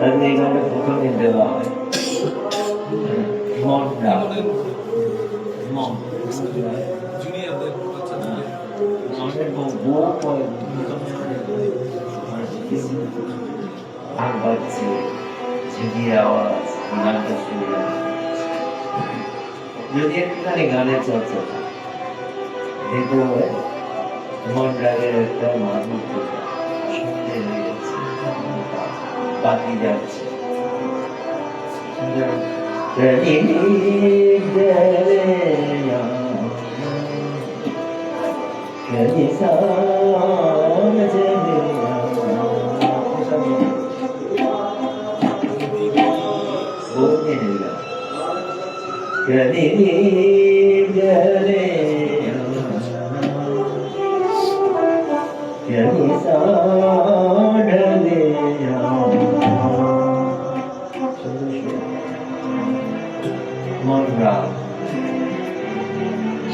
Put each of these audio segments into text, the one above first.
তাহলে এই গানটা প্রথমে দেওয়া হয় মনটা মন মনের বউ গান বাজছে ঝিঝির আওয়াজ গানটা শুনে যদি একটুখানি গানের চর্চা দেখতে হবে মন রাগের একটা মানুষ শুনতে হয়ে যাচ্ছে বাকি যাচ্ছে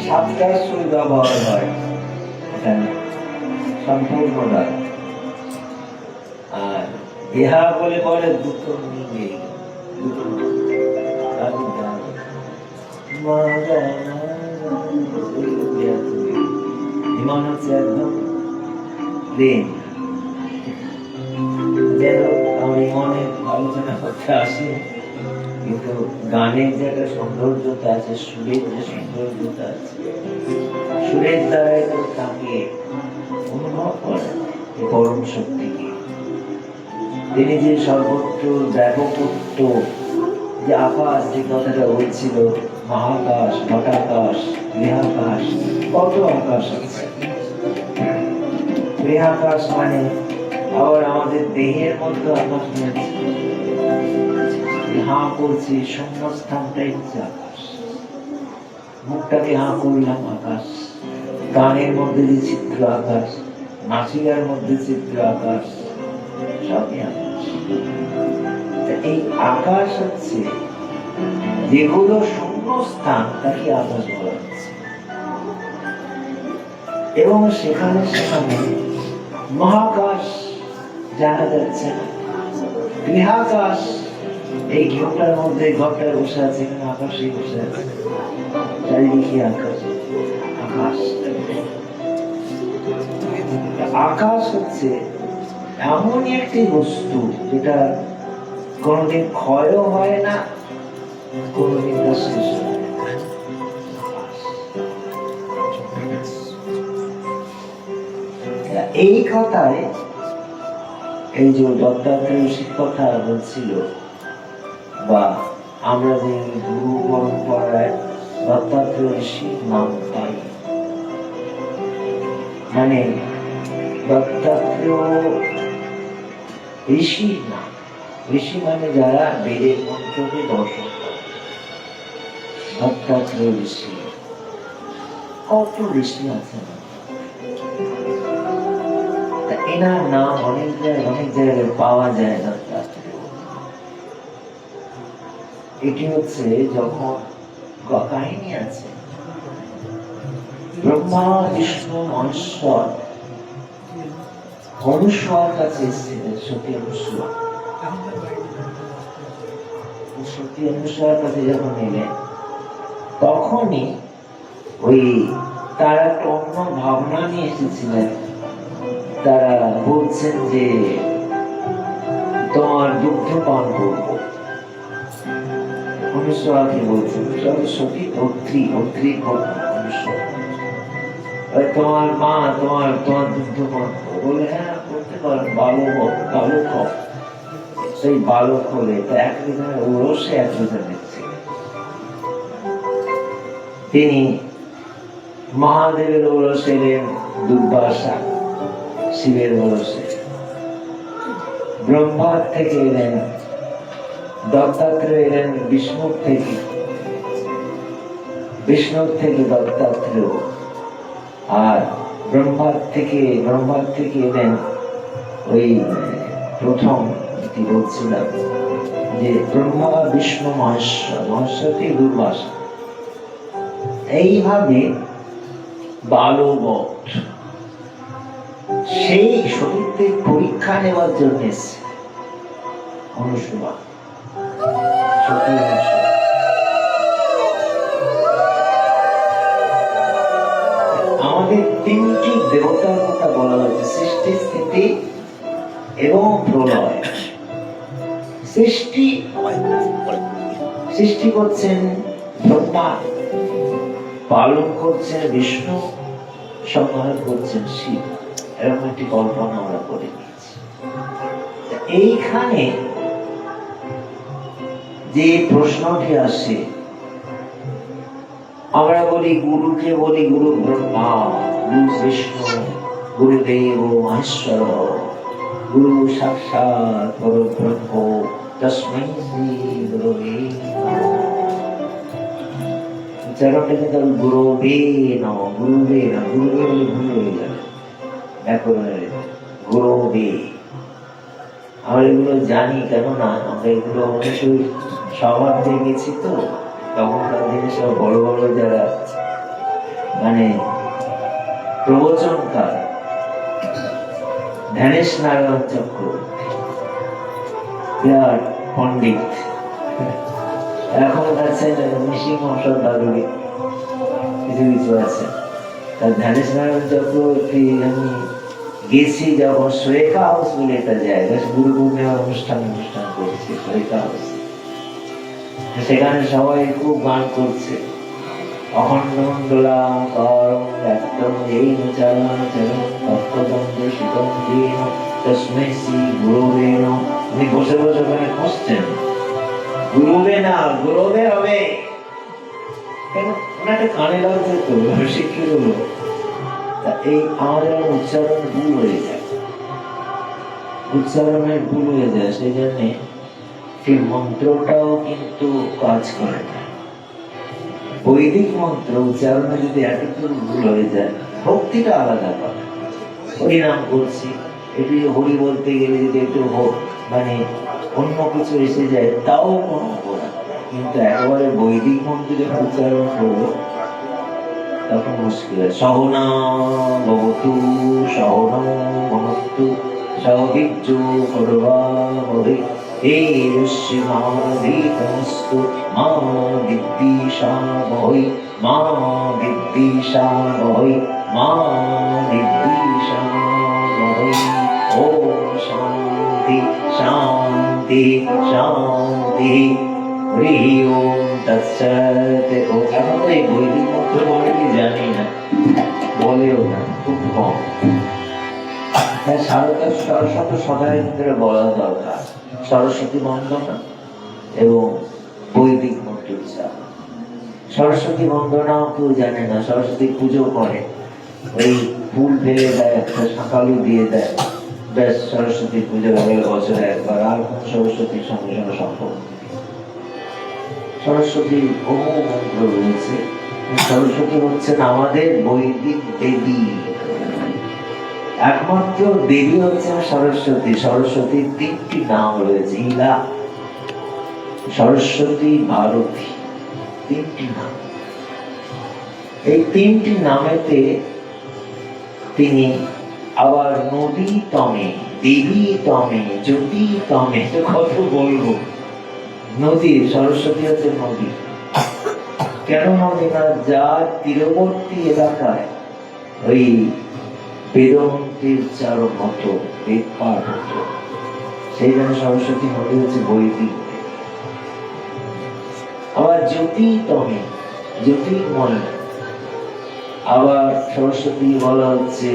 সাতটা সুর ব্যবহার হয় এখানে সম্পূর্ণটা আর ইহা বলে পরে দুটো মিলে দুটো ইমান হচ্ছে একদম প্লেন। যাই হোক আমার ইমানের আলোচনা করতে আসি কিন্তু গানের যে একটা সৌন্দর্যতা আছে সুরের যে সৌন্দর্যতা আছে সুরের দ্বারাই তো তাকে অনুভব করে পরম শক্তিকে তিনি যে সর্বত্র ব্যাপকত্ব যে আকাশ যে কথাটা বলছিল মহাকাশ ঘটাকাশ গৃহাকাশ কত আকাশ আছে গৃহাকাশ মানে আবার আমাদের দেহের মধ্যে আকাশ রয়েছে হাঁ করছি শূন্যস্থানটাই হচ্ছে আকাশ মুখটাকে হাঁ করলাম আকাশ গানের মধ্যে যে চিত্র আকাশ নাসিকার মধ্যে চিত্র আকাশ সবই আকাশ এই আকাশ হচ্ছে যেগুলো শূন্যস্থান তাকে আকাশ বলা হচ্ছে এবং সেখানে সেখানে মহাকাশ জানা যাচ্ছে না গৃহাকাশ এই ঘরটার মধ্যে ঘরটায় বসে আছে এখানে আকাশেই বসে আছে চারিদিকে আকাশ আকাশ আকাশ হচ্ছে এমনই একটি বস্তু যেটা কোনোদিন ক্ষয়ও হয় না কোনোদিন তার শেষ হয় এই কথায় এই যে দত্তাত্রেয় কথা বলছিল বা আমরা যে গুরু পরম্পরায় দত্তাত্রেয় ঋষির নাম পাই মানে দত্তাত্রেয় ঋষির নাম ঋষি মানে যারা বেদের মন্ত্রকে দর্শন করে দত্তাত্রেয় ঋষি কত ঋষি আছে এনার নাম অনেক জায়গায় পাওয়া যায় দত্তাত্রেয় এটি হচ্ছে যখন কাহিনী আছে ব্রহ্মা বিষ্ণু মহেশ্বর অনুসর কাছে এসেছিলেন সতী অনুসর সতী অনুসর কাছে যখন এলেন তখনই ওই তারা একটা অন্য ভাবনা নিয়ে এসেছিলেন তারা বলছেন যে তোমার দুগ্ধ পান করবো অনুসরাকে বলছেন সতী অত্রি অত্রি অনুসর তোমার মা তোমার দুগ্ধ পান করবো বলে হ্যাঁ করতে পারেন বালক হোক সেই বালক হলে একজন ওরসে একজন দেখছে তিনি মহাদেবের ওরসে এলেন দুর্বাসা শিবের ওরসে ব্রহ্মার থেকে এলেন দত্তাত্রেয় এলেন বিষ্ণুর থেকে দত্তাত্রেয় আর ব্রহ্মার থেকে এলেন ওই প্রথম যেটি বলছিলাম যে ব্রহ্মা বিষ্ণু মহেশ্বরকে দুর্বাসা এইভাবে বালবৎ সেই সতীত্বের পরীক্ষা নেওয়ার জন্য অনুসুয়া, সতী অনুসুয়া। আমাদের তিনটি দেবতার কথা বলা হয়েছে, সৃষ্টি, স্থিতি এবং প্রলয়। সৃষ্টি করছেন ব্রহ্মা, পালন করছেন বিষ্ণু, সংহার করছেন শিব। এরকম একটি কল্পনা আমরা করে নিয়েছি। এইখানে যে প্রশ্নটি আসে, আমরা বলি গুরুকে বলি গুরু ব্রহ্মা, গুরু বিষ্ণু, গুরুদেব মহেশ্বর, গুরু সাক্ষাৎ পরব্রহ্ম, তস্मै শ্রী গুরবে নমঃ। উচ্চারণটা কিন্তু গুরবে নমঃ, গুরুবে না, গুরুবে বলে ভুল হয়ে যাবে ব্যাকরণের। গুরবে আমরা এগুলো জানি, কেননা আমরা এগুলো অবশ্যই স্বভাব দিয়ে গেছি। তো তখনকার দিনে সব বড় বড় যারা মানে প্রবচনকার, ধ্যানেশ নারায়ণ চক্রবর্তী, বিরাট পণ্ডিত, এখন আছেন নৃসিংহ দাদুরি, কিছু কিছু আছে। তার ধ্যানেশ নারায়ণ চক্রবর্তী আমি গেছি যখন সুরেখা হাউস বলে একটা জায়গা, গুরু পূর্ণিমার অনুষ্ঠান করছে সুরেখা হাউস। সেখানে সবাই খুব গান করছে, উনি বসে বসে ওখানে খুঁজছেন গুরুবে না গুরুবে হবে, কেন ওনাকে কানে লাগছে তো শিক্ষিত হলো। এই আমাদের উচ্চারণ ভুল হয়ে যায়, উচ্চারণের ভুল হয়ে যায়, সেই জন্য সেই মন্ত্রটাও কিন্তু কাজ করে না। বৈদিক মন্ত্র উচ্চারণে যদি এতটুকু ভুল হয়ে যায়, ভক্তিটা আলাদা পাবে। হরিনাম করছি, একটু হরি বলতে গেলে যদি একটু মানে অন্য কিছু এসে যায় তাও কোনো অপরাধ, কিন্তু একেবারে বৈদিক মন্ত্র যখন উচ্চারণ করবো তখন মুশকিল। সহনা ভবতু সহনৌ ভুনক্তু সহবীর্যো করবাবহৈ তেজস্বিনাবধীতমস্তু মা বিদ্বিষাবহৈ মা বিদ্বিষাবহৈ মা বিদ্বিষাবহৈ। ওম শান্তি শান্তি শান্তি। হরি ওম তৎসৎ। এখন তো এই বৈদিক মন্ত্র বলে কি জানি না, বলেও না, খুব কম। সরস্বতী সদায় মন্ত্রে বলা দরকার, সরস্বতী বন্দনা এবং বৈদিক মন্ত্র উচ্চারণ। সরস্বতী বন্দনাও কেউ জানে না, সরস্বতী পুজো করে ওই ফুল ফেলে দেয়, একটা শাঁকালু দিয়ে দেয়, ব্যাস সরস্বতী পুজো হয়ে গেল বছরে একবার, আর কোন সরস্বতীর সঙ্গে সঙ্গে সম্পর্ক। সরস্বতী বহু মন্ত্র রয়েছে। সরস্বতী হচ্ছেন আমাদের বৈদিক দেবী, একমাত্র দেবী হচ্ছেন সরস্বতী। সরস্বতীর তিনটি নাম রয়েছে, ইলা, সরস্বতী, ভারতী, তিনটি নাম। এই তিনটি নামেতে তিনি আবার নদী তমে, দেবী তমে, জ্যোতি তমে, কত বলবো। নদী, সরস্বতী হচ্ছে নদী। কেন নদী না, যার তীরবর্তী এলাকায় ওই বেদমন্ত্রী উচ্চারণ হতো, বেদ পাঠ হতো, সেই জন্য সরস্বতী নদী হচ্ছে বৈদিক। আবার জ্যোতি তমে, জ্যোতির্ময়, আবার সরস্বতী বলা হচ্ছে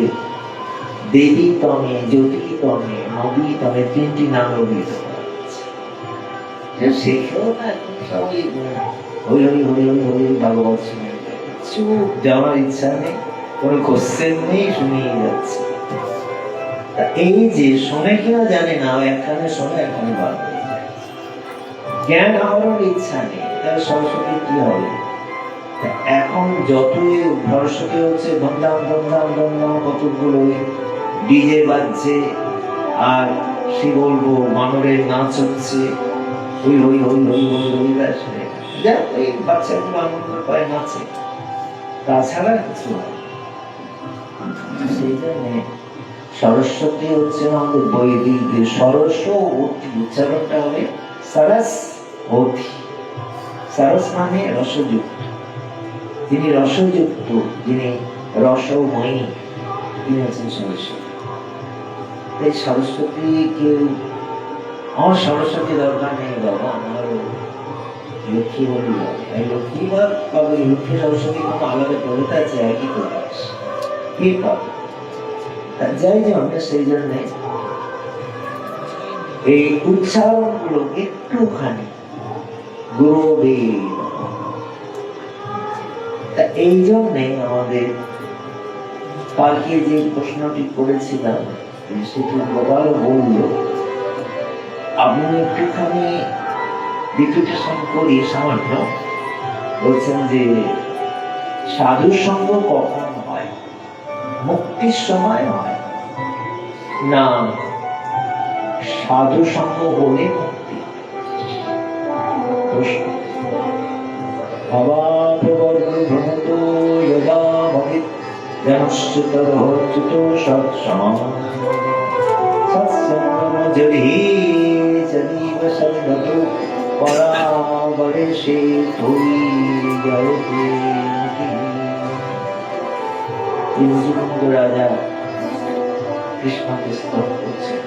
দেবী তমে, জ্যোতি তমে, নদী তমে, তিনটি নাম অভিহিত করা হচ্ছে। শেখেও না, এখন সবাই হরি হরি হরি হরি হরি ভাগবত শুনে চুপ, যাওয়ার ইচ্ছা নেই, কোনো কোশ্চেন নেই, শুনিয়ে যাচ্ছে। এই যে শোনে কিনা জানে না, একখানে শোনে একখানে বাদ হয়ে যায়, জ্ঞান আহরণের ইচ্ছা নেই, তাহলে সরস্বতী কি হবে? এখন যতই সরস্বতী হচ্ছে ধুমধাম ধুমধাম ধুমধাম, কতগুলো ডিজে বাজছে, আর সে বলবো মানবের নাচ হচ্ছে, ওই ওই ওই ওই ওই ওই ব্যাস, যাক ওই বাচ্চাগুলো আনন্দ পায়, নাচে, তাছাড়া কিছু হয়। সেই জন্য সরস্বতী হচ্ছে আমাদের বৈদিক যে সরস্বতী, উচ্চারণটা হবে সরস্বতী। সরস মানে রসযুক্ত, যিনি রসযুক্ত, যিনি রসময়ী, তিনি হচ্ছেন সরস্বতী। তাই সরস্বতী কেউ আমার সরস্বতী দরকার নেই বাবা, আমার লক্ষ্মী বলি এই লক্ষ্মী বা পাবে, লক্ষ্মী সরস্বতী কোনো আলাদা প্রভেদ আছে? একই প্রকাশ, কি পাবে? যাই জন্য সেই জন্যে এই উচ্চারণ গুলো একটুখানি গুরুবে, এই জন্যে আমাদের কালকে যে প্রশ্নটি করেছিলাম সেটি গোপাল বলল, আপনি একটুখানি রিপিটেশন করি সামান্য। বলছেন যে সাধু সঙ্গ কখন হয়? মুক্তির সময় হয় না, সাধু সঙ্গ হলে মুক্তি। প্রশ্ন রাজা কৃষ্ণকে স্তব করছেন।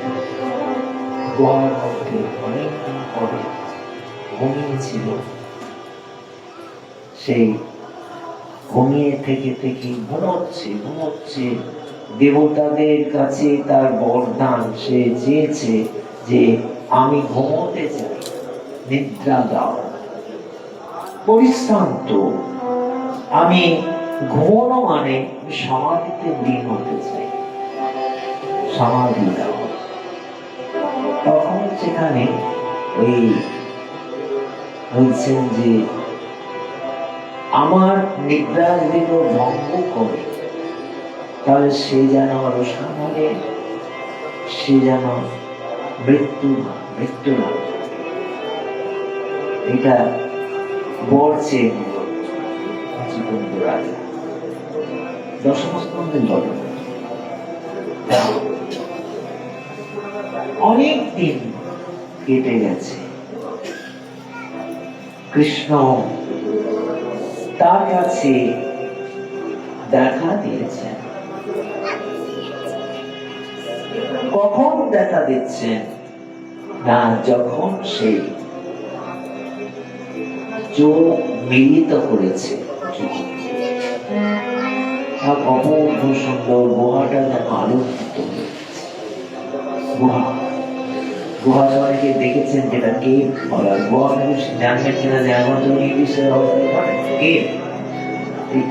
গুহার মধ্যে অনেকদিন পরে ঘুমিয়েছিল, সেই ঘুমিয়ে থেকে থেকে ঘুমোচ্ছে। দেবতাদের কাছে তার বরদান, সে চেয়েছে যে আমি ঘুমোতে চাই, নিদ্রা দাও, পরিশ্রান্ত। আমি ঘুমানো মানে সমাধিতে লীন হতে চাই, সমাধি দাও। তখন সেখানে ওই বলছেন যে আমার নিদ্রা যদি ভঙ্গ করে তাহলে সে যেন রোষানলে, সে যেন মৃত্যু না। এটা বলছে রাজা দশম স্কন্ধের ঘটনা। অনেক দিন কেটে গেছে, কৃষ্ণ তার কাছে দেখা দিয়েছেন। কখন দেখা দিচ্ছেন না, যখন সে চোখ মিলিত করেছে, অপূর্ব সুন্দর গুহাটা যেন আলোকিত গুহা সবাইকে দেখেছেন, যেটা কেভ বলা। গুহা জানবেন কিনা যে এখন তো ইংলিশে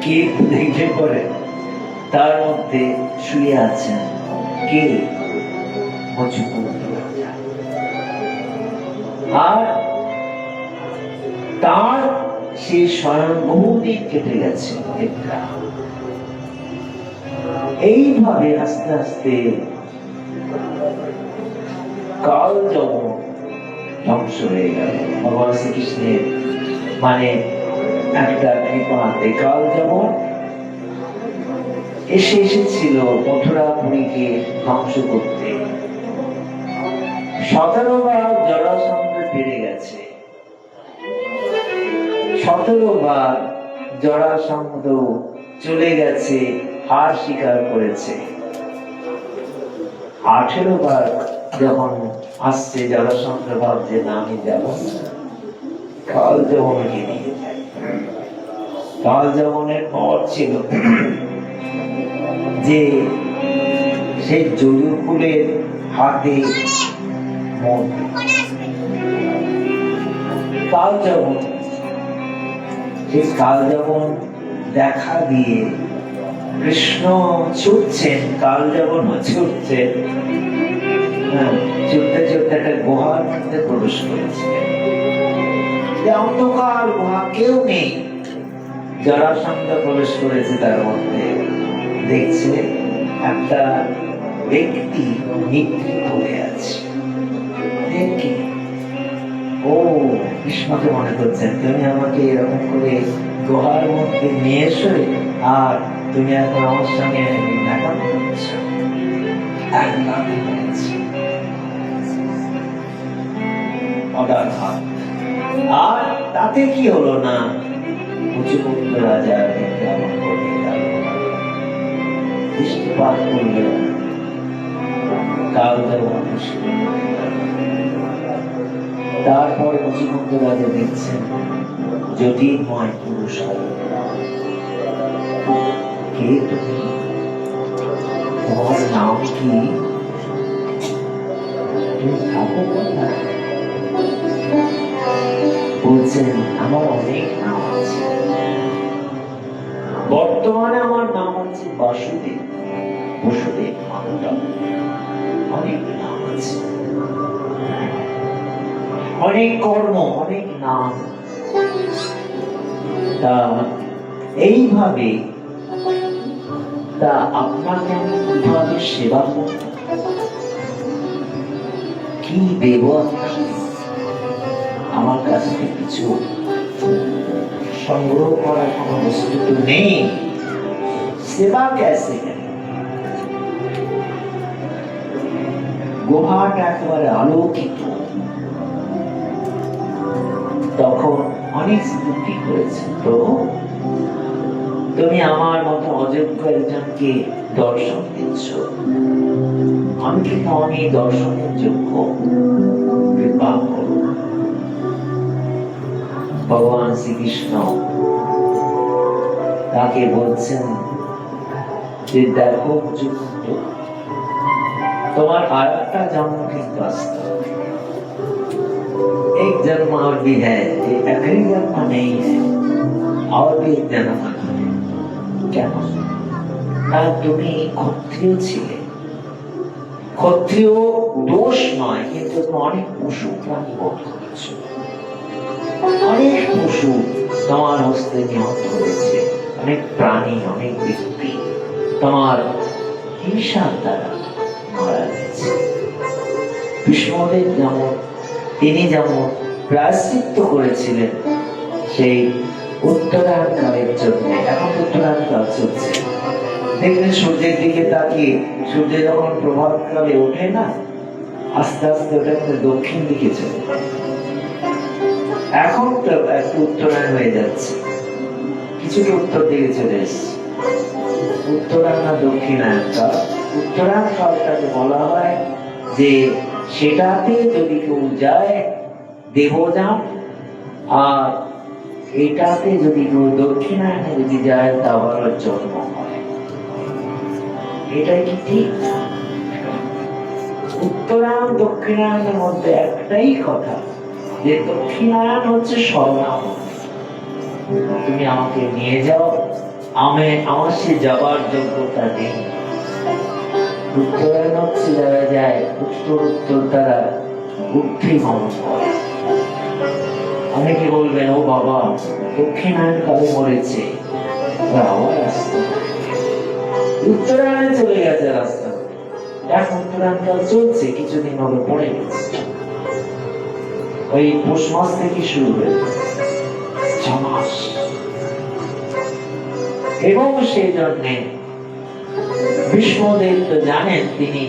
কেভ দেখে পরে তার মধ্যে শুয়ে আছেন কে? আর তার সে স্বয়ং বহুদিন কেটে গেছে। এইভাবে আস্তে আস্তে কাল যখন ধ্বংস হয়ে গেল, ভগবান শ্রীকৃষ্ণের মানে একটা কৃপাতে কাল যখন এসেছিল মথুরাপুরীকে ধ্বংস করতে। 17 বার জরাসন্ধ ফিরে গেছে, 17 বার জরাসন্ধ চলে গেছে, হার স্বীকার করেছে। 18 বার যখন আসছে জরাসন্ধ ভাবছে না আমি যাব, কাল যমনকে নিয়ে যাই। কাল যমনের পর ছিল যে সেই যদুকুলের হাতে কাল যমন দেখা দিয়ে কৃষ্ণ ছুটছেন, কাল যমন ছুটছেন, ছুটতে ছুটতে একটা গুহার মধ্যে প্রবেশ করেছে। অন্ধকার গুহা, কেউ নেই। জরাসন্ধ প্রবেশ করেছে তার মধ্যে, দেখছে একটা ব্যক্তি নিদ্রিত হয়ে আছে। ও কৃষ্ণকে মনে করছেন, তুমি আমাকে এরকম করে গুহার মধ্যে নিয়ে এসো, আর তুমি এখন আমার সঙ্গে দেখা করছো। একলামি হয়েছে, অনাঘাত। আর তাতে কি হলো না, মুচুকুন্দ রাজা দেখতে আমার ঘরে গেল, দৃষ্টিপাত করলেন, কাউদের মানুষ। তারপর মুচুকুন্দ রাজা দেখছেন জ্যোতির্ময় পুরুষ। কে তুমি? তোমার নাম কি? তুমি থাকো কোথায়? বলছেন আমার অনেক নাম আছে, বর্তমানে আমার নাম হচ্ছে বাসুদেব, বসুদেব মাধব। অনেক নাম আছে, অনেক কর্ম, অনেক নাম। তা এইভাবে তা আপনাকে আমি কিভাবে সেবা করব, কি দেব? আমার কাছে কিছু সংগ্রহ করার কোন বস্তু তো নেই, সেবা কেসে? গুহাটা একেবারে আলোকিত। তখন অনেক স্তুতি করেছেন, প্রভু তুমি আমার মতো অযোগ্য একজনকে দর্শন দিচ্ছ, আমি কিন্তু আমি দর্শনের যোগ্য, কৃপা করো। ভগবান শ্রীকৃষ্ণ তাকে বলছেন যে দেখো মুচুকুন্দ, তোমার আর একটা জন্ম কিন্তু আসতে হবে। एक जन्म और भी है, ये आखिरी जन्म नहीं है, और भी एक जन्म है। কেন? কারণ তুমি ক্ষত্রিয় ছিলে। ক্ষত্রিয় দোষ নয়, কিন্তু তুমি অনেক পশু প্রাণী বধ করেছো, অনেক পশু তোমার হস্তে নিহত হয়েছে, অনেক প্রাণী, অনেক ব্যক্তি তোমার হিংসার দ্বারা মারা গেছে। বিষ্ণুদেব যেমন, তিনি যেমন প্রায়শ্চিত্ত করেছিলেন সেই উত্তরায়ণ কালের জন্য। এখন উত্তরায়ণ কাল চলছে, দেখবেন সূর্যের দিকে তাকিয়ে সূর্য যখন প্রভাত কালে ওঠে না, আস্তে আস্তে ওটা কিন্তু দক্ষিণ দিকে চলে। এখন তো একটু উত্তরায়ণ হয়ে যাচ্ছে, কিছুটা উত্তর দিকে চলে এসছে। উত্তরায়ণ আর দক্ষিণায়ন কাল। উত্তরায়ণ কালটাকে বলা হয় যে সেটাতে যদি কেউ যায় দেবযান, আর এটাতে যদি কেউ দক্ষিণায়নে যদি যায় তা আবার জন্ম হয়। এটাই কি ঠিক? উত্তরায়ণ দক্ষিণায়নের মধ্যে একটাই কথা, যে দক্ষিণায়ন হচ্ছে শরণাগতি, তুমি আমাকে নিয়ে যাও, আমার সে যাবার যোগ্যতা নেই। উত্তরায়ণ হচ্ছে যারা যায় উত্তর উত্তর তারা উঠেই ভ্রমণ করে। অনেকে বলবেন ও বাবা দক্ষিণায়ন কালে মরেছে, আবার আসতে উত্তরায়ণে চলে গেছে রাস্তা। এখন উত্তরায়ণ কাল চলছে, কিছুদিন হবে পড়ে গেছে, ওই পৌষ মাস থেকে শুরু হয়েছে 6 মাস। এবং সেই জন্য বিষ্ণুদেব তো জানেন, তিনি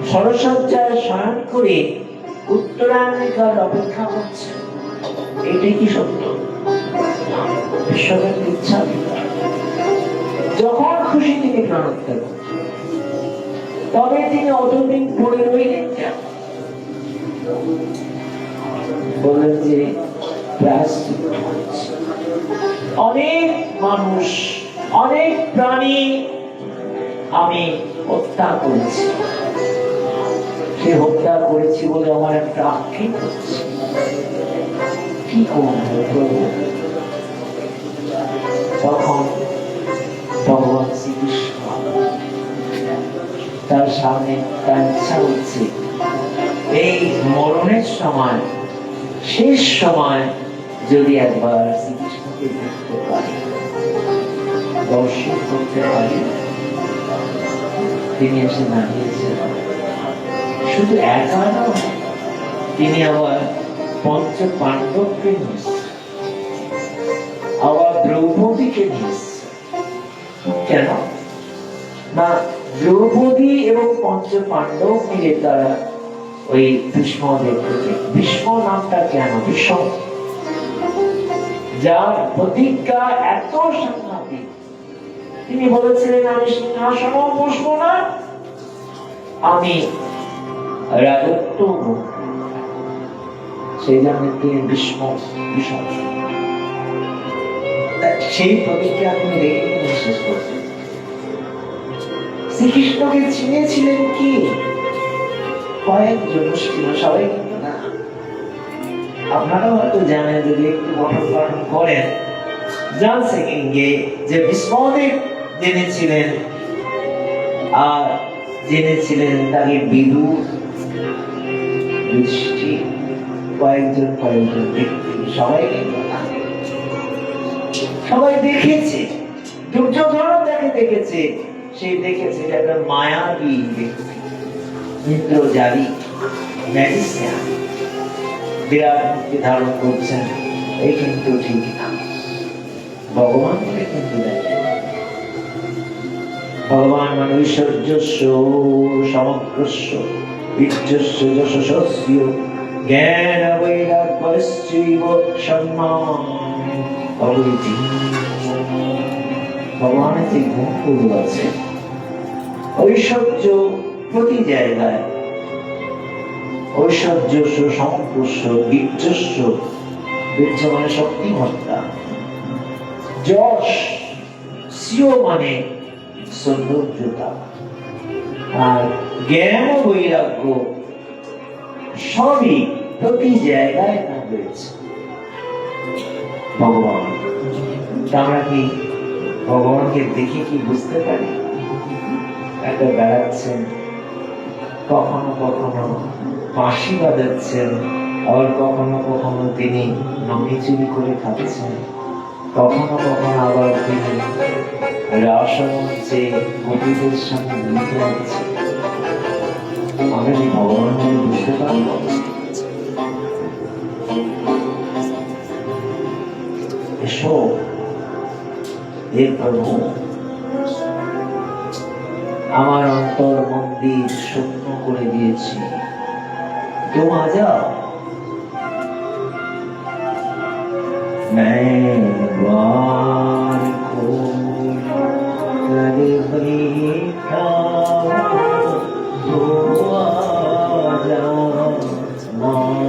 সরসজ্জায় শয়ন করে উত্তরায়ণের কাল অপেক্ষা করছেন। এটাই কি সত্য? ঈশ্বরের ইচ্ছা, যখন খুশি তিনি প্রাণত্যাগ করছেন। তবে তিনি অতদিন পড়ে রইলেন কেন? বলেন যে অনেক মানুষ, অনেক প্রাণী আমি হত্যা করেছি, সে হত্যা করেছি বলে আমার একটা আক্ষেপ হচ্ছে, কি করবো প্রভু? তখন ভগবান শ্রীকৃষ্ণ তার সামনে তার ইচ্ছা হচ্ছে এই মরণের সময়, শেষ সময় যদি একবার শ্রীকৃষ্ণকে দেখতে পারি, দর্শন করতে পারি। তিনি এসে দাঁড়িয়েছেন, শুধু একা নয়, তিনি আবার পঞ্চ পাণ্ডবকে নিয়েছেন, আবার দ্রৌপদীকে নিয়েছেন। কেন না? দ্রৌপদী এবং পঞ্চ পাণ্ডব মিলে তারা ওই ভীষ্মদেবকে, ভীষ্ম নামটা কেন ভীষ্ম, যার প্রতিজ্ঞা এত সাংঘাতিক, তিনি বলেছিলেন আমি সিংহাসন বসবো না, আমি রাজত্ব, সেই জন্য তিনি ভীষ্ম ভীষণ, সেই প্রতিজ্ঞা তিনি রেখে শেষ করছেন। শ্রীকৃষ্ণকে চিনেছিলেন কি কয়েকজন মুসলিম, সবাই কিন্তু না। আপনারাও হয়তো জানেন, যদি একটু পঠন পাঠন করেন জানছেন যে ভীষ্মদেব জেনেছিলেন, আর জেনেছিলেন তাকে বিদুর, যুধিষ্ঠির, কয়েকজন ব্যক্তি, সবাই কিন্তু না। সবাই দেখেছে, দুর্যোধন তাকে দেখেছে, সে দেখেছে যে একটা মায়াবী ব্যক্তি, ইন্দ্রজালী, ম্যাজিশিয়ান, বিরাট মূর্তি ধারণ করছেন, এই কিন্তু ঠিক না। ভগবান বলে কিন্তু দেখে, ভগবান মানে ঐশ্বর্যস্য সমগ্রস্য বীর্যস্য যশস্য জ্ঞান বৈরাগ্যশ্চৈব সম্মান অবৈধি। ভগবানের যে গুণগুলো আছে, ঐশ্বর্য প্রতি জায়গায়, ঐশ্বর্যস্য সমগ্রস্য বীর্যস্য, বীর্য মানে শক্তিমত্তা, যশ, স্য মানে সৌন্দর্যতা, আর জ্ঞান বৈরাগ্য, সবই প্রতি জায়গায় না রয়েছে ভগবান। আমরা কি ভগবানকে দেখে কি বুঝতে পারি? একটা বেড়াচ্ছেন, কখনো কখনো বাঁশি বাজাচ্ছেন, আবার কখনো কখনো তিনি নমি চুরি করে খাচ্ছেন, কখনো কখনো আবার তিনি রাসমঞ্চে গোপীদের সঙ্গে মিলিত হচ্ছে। আমরা কি ভগবানকে বুঝতে পারব? এসো হে প্রভু, আমার অন্তর মন্দির শূন্য করে দিয়েছি, তুম আ যাও। मैं द्वार खोल कर बैठा तो आजा मैं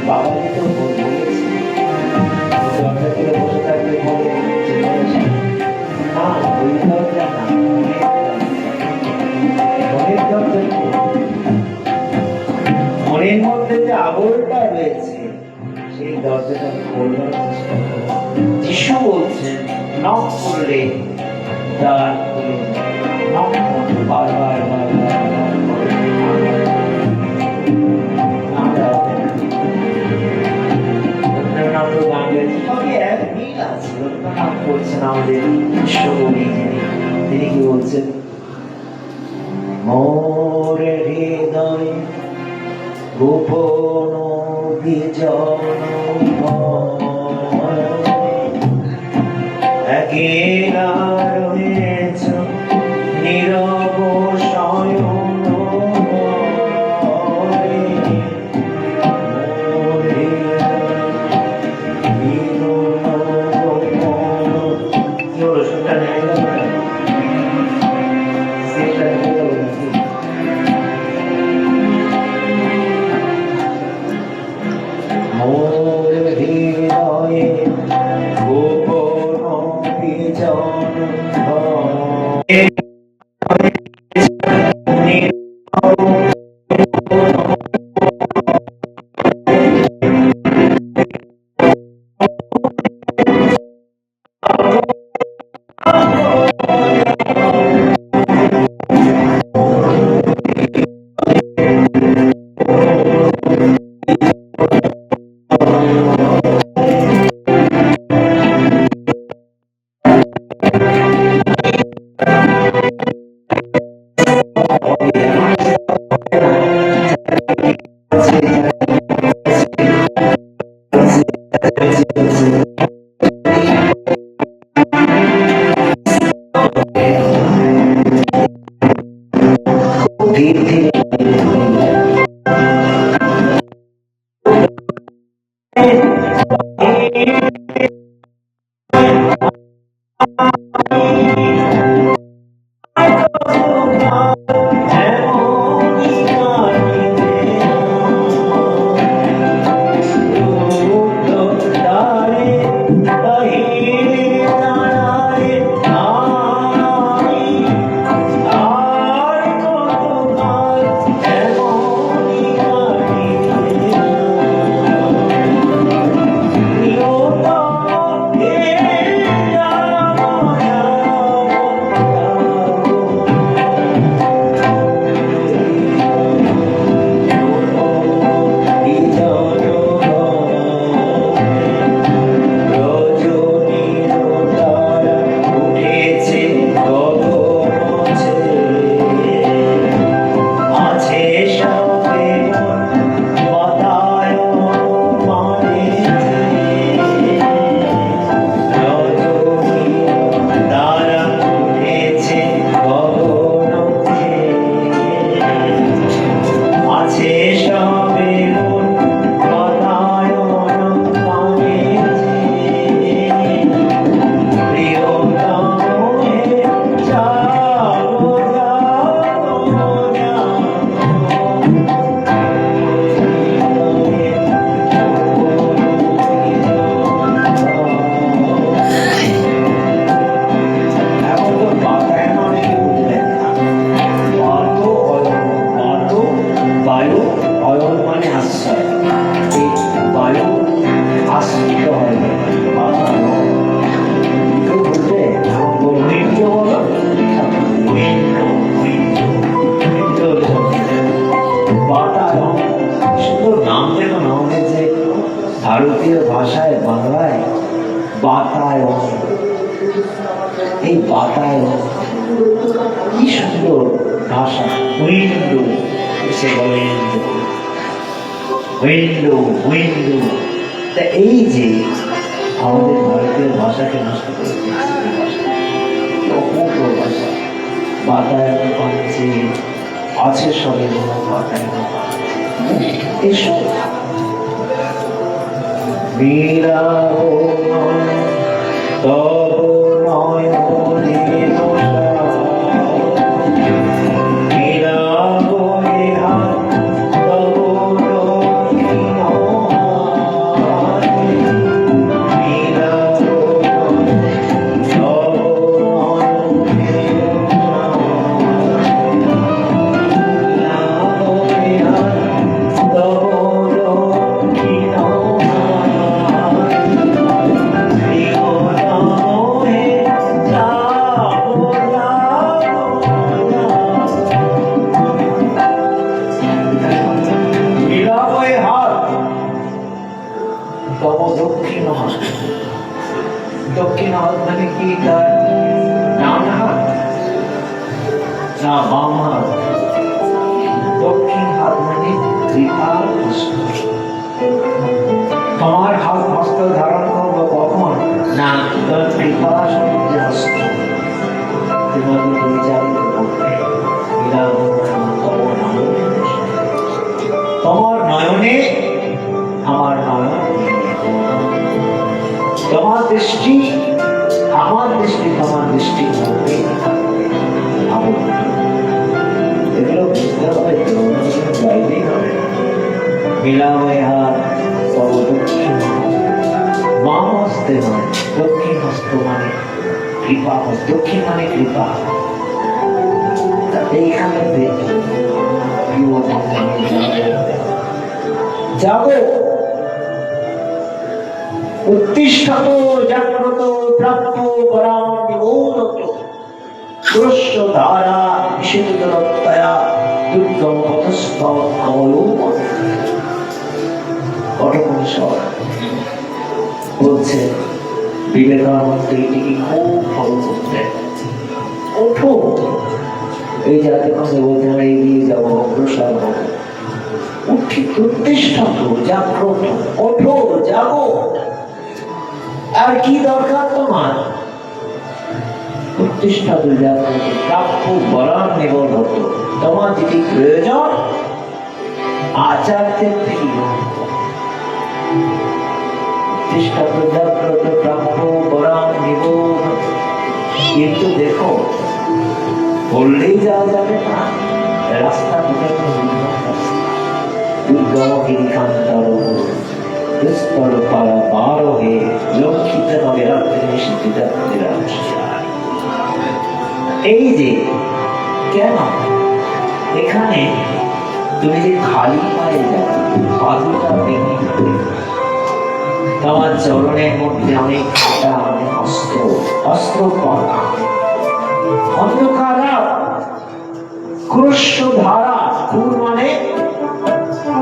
বাবাকে তো বলেছি দরজা খুলে বসে থাকলে বলে না ওই দরজা না মনের দরজা মনের মধ্যে যে আবরটা রয়েছে সেই দরজাটা খোলার চেষ্টা করো। যিশু বলছেন নক করলে দ্বার খুলে নক করতে বারবার আমাদের বিশ্বকবি তিনি কি বলছেন মোর হৃদয় গোপন বিজন একেলা রয়েছ নীরব শয়ন ভারতীয় ভাষায় বাংলায় বাতায়ন, এই বাতায়ন কি সুন্দর ভাষা। উইন্ডো সে বলে উইন্ডো উইন্ডো। তা এই যে আমাদের ভারতীয় ভাষাকে নষ্ট করে অপূর্ব ভাষা। বাতায়ন পাচ্ছে আছে সবে বাতায়ন এসো মীরা তব নয়নে মীরা বলিহা তব তব দক্ষিণ হাত। দক্ষিণ হাত মানে কি? তার ডান হাত না বাম হাত? দক্ষিণ হাত মানে কৃপার হস্ত। তোমার হাত হস্ত ধারণ করবো কখন? না, তোর কৃপা সমুদ্রে হস্ত তোমাকে পরিচালিত করবে। তোমার নয়নে আমার নয়ন, তোমার দৃষ্টি আমার দৃষ্টি, তোমার দৃষ্টি মধ্যে এগুলো বুঝতে হবে। বাইরেই হবে মিলাময় হাত তব দক্ষিণ বাম হস্তে নয়, দক্ষিণ হস্ত মানে কৃপা হস্ত। দক্ষিণ মানে কৃপা। এইখানে যাবো উত্তিষ্ঠত জাগ্রত প্রাপ্য পরাম নিবোধত পুরস্য ধারা নিষেধরত্তয়া দুর্গম পথস্থ অবলোকন। কঠোপনিষদ বলছে বিবেকানন্দ এটিকে খুব ফলো করতেন। ওঠো, এই জাতীয় কথা বলতে আমরা এগিয়ে যাবো, অগ্রসর হবো। উঠি প্রতিষ্ঠিত জাগ্রত, ওঠো জাগো। আর কি দরকার তোমার? প্রতিষ্ঠিত জাগ্রত প্রাপ্য বরান নিবোধত। তোমার যেটি প্রয়োজন আচার্যের থেকে প্রতিষ্ঠিত জাগ্রত প্রাপ্য বরান নিবোধ। কিন্তু দেখো, বললেই যাওয়া যাবে না, রাস্তা দুর্গম গিরিকান্তর দুস্তর পারা পার হয়ে লক্ষিত হবে রাত্রে নিষিদ্ধ। এই যে কেন এখানে তুমি যে খালি পায়ে যাও, পাদুকা ভেঙে তোমার চরণের মধ্যে অনেক কাঁটা, অনেক অস্ত্র, অস্ত্র কণা, অন্ধকার ক্রুশ ধারা। খুর মানে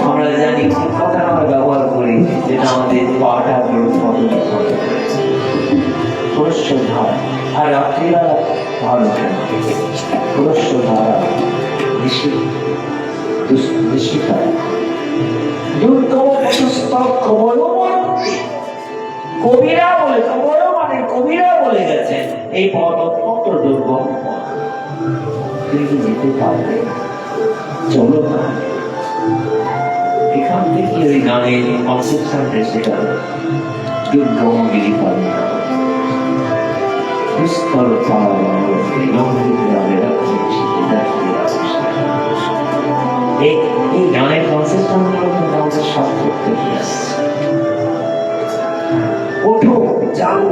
আমরা জানি কথা আমরা ব্যবহার করি, যেটা আমাদের পাটা ক্রুশ ধারা। আর রাত্রিবেলা ভালো ক্রুশ ধারা নিশিকায় দুর্গম কবিরা বলে, কবর মানে কবিরা বলে গেছে এই পথ অত্যন্ত দুর্গম পথ, তুমি কি যেতে পারবে? চলো না। এখান থেকে ওই গানের কনসেপশনটা সেটা দুর্গম গিরিপথ দুস্তর পাহাড় এই গানের কনসেপশন গুলো কিন্তু আমাদের সব করতে আসছে। ওঠো জাগো,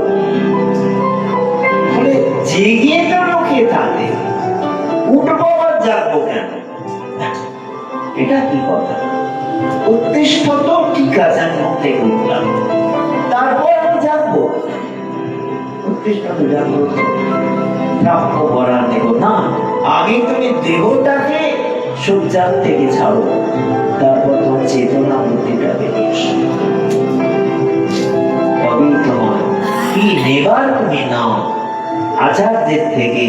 বলে জেগে তো লোকে থাকে, উঠবো আর জাগবো কেন? এটা কি কথা? উদ্দিষ্ট তো ঠিক আছে, আমি মধ্যে উঠলাম, তারপর আমি জাগবো। উদ্দিষ্ট তো জাগবো, প্রাপ্য বরান নেব না। আগে তুমি দেহটাকে সজ্জার থেকে ছাড়ো, তারপর তোমার চেতনা বুদ্ধিটা বেরিয়ে আসো। তবেই তোমার কি নেবার তুমি নাও, আচার্যের থেকে,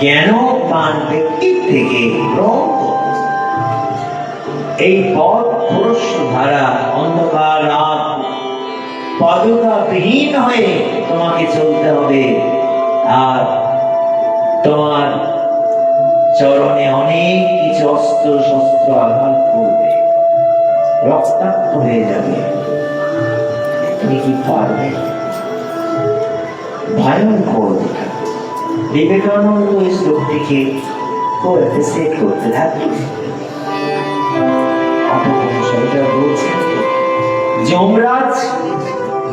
জ্ঞান পান ব্যক্তির থেকে গ্রহণ করো। এই পথ পুরুষ ধারা, অন্ধকার রাত, পাদুকা বিহীন হয়ে তোমাকে চলতে হবে। আর তোমার চরণে অনেক কিছু অস্ত্র শস্ত্র আঘাত করবে, রক্তাক্ত হয়ে যাবে। তুমি কি পারবে? ভয়ঙ্কর। বিবেকানন্দ এই শ্লোকটিকে সেট করতে থাকলেন। যমরাজ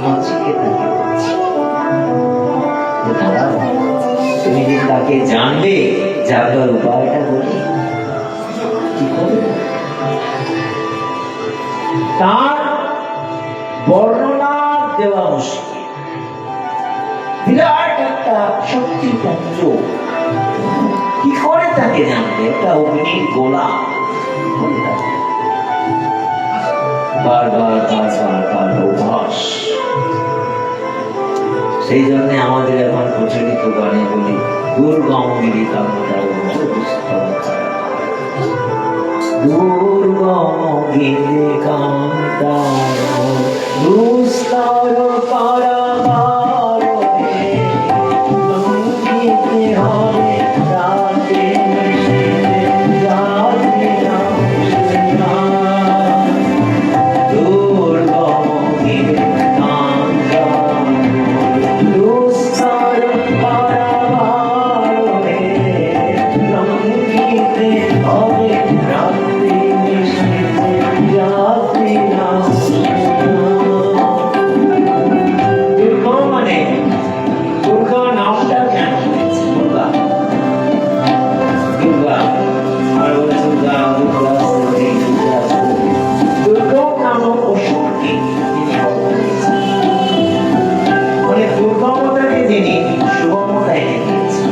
নচিকেতাকে বলছে, তুমি যদি তাকে জানবে, জানবার উপায়টা বলি কি করে? তার বর্ণনা দেওয়া মুশকিল। বিরাট একটা শক্তিপুঞ্জ, কি করে তাকে জানবে? একটা অগ্নির গোলা, বারবার তার অভ্যাস। সেই জন্য আমাদের এখন প্রচলিত গানে বলি দুর্গম গিরি কান্তার দুর্গম গিরি কান্তার দুস্তর পারাবার লঙ্ঘিতে হবে রাতে দুর্গম গিরি কান্তার দুস্তর পারাবার লঙ্ঘিতে হবে রাতে যাত্রী দুর্গা নামটা কেন দুর্গা দুর্গা আর বলে দুর্গা দুর্গা দুর্গা নামক অসুরকে মানে দুর্গমতাকে যিনি শুভমতায় এনেছেন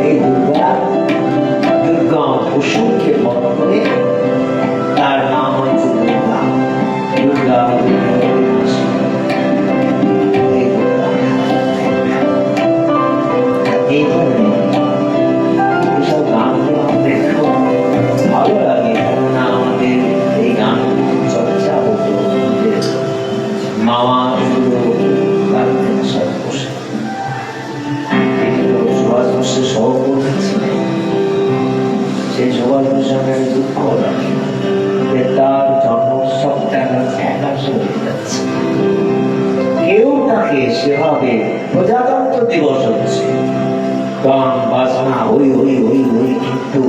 এই দুর্গা দুর্গা অসুরকে বধ করে তার নাম হচ্ছে দুর্গা দুর্গা এইসব গানগুলো আমাদের খুব ভালো লাগে, কেননা আমাদের এই গান চর্চা হতো মামা গার্জেন সব বসে সুভাষ বসের সহকর্মী ছিলেন। সেই সুভাষ বসের দুঃখ লাগে যে তার জন্মোৎসবটা একাশে হয়ে যাচ্ছে, কেউ তাকে সেভাবে প্রজাতন্ত্র দিবস হচ্ছে গান বাজনা ওই ওই ওই ওই, কিন্তু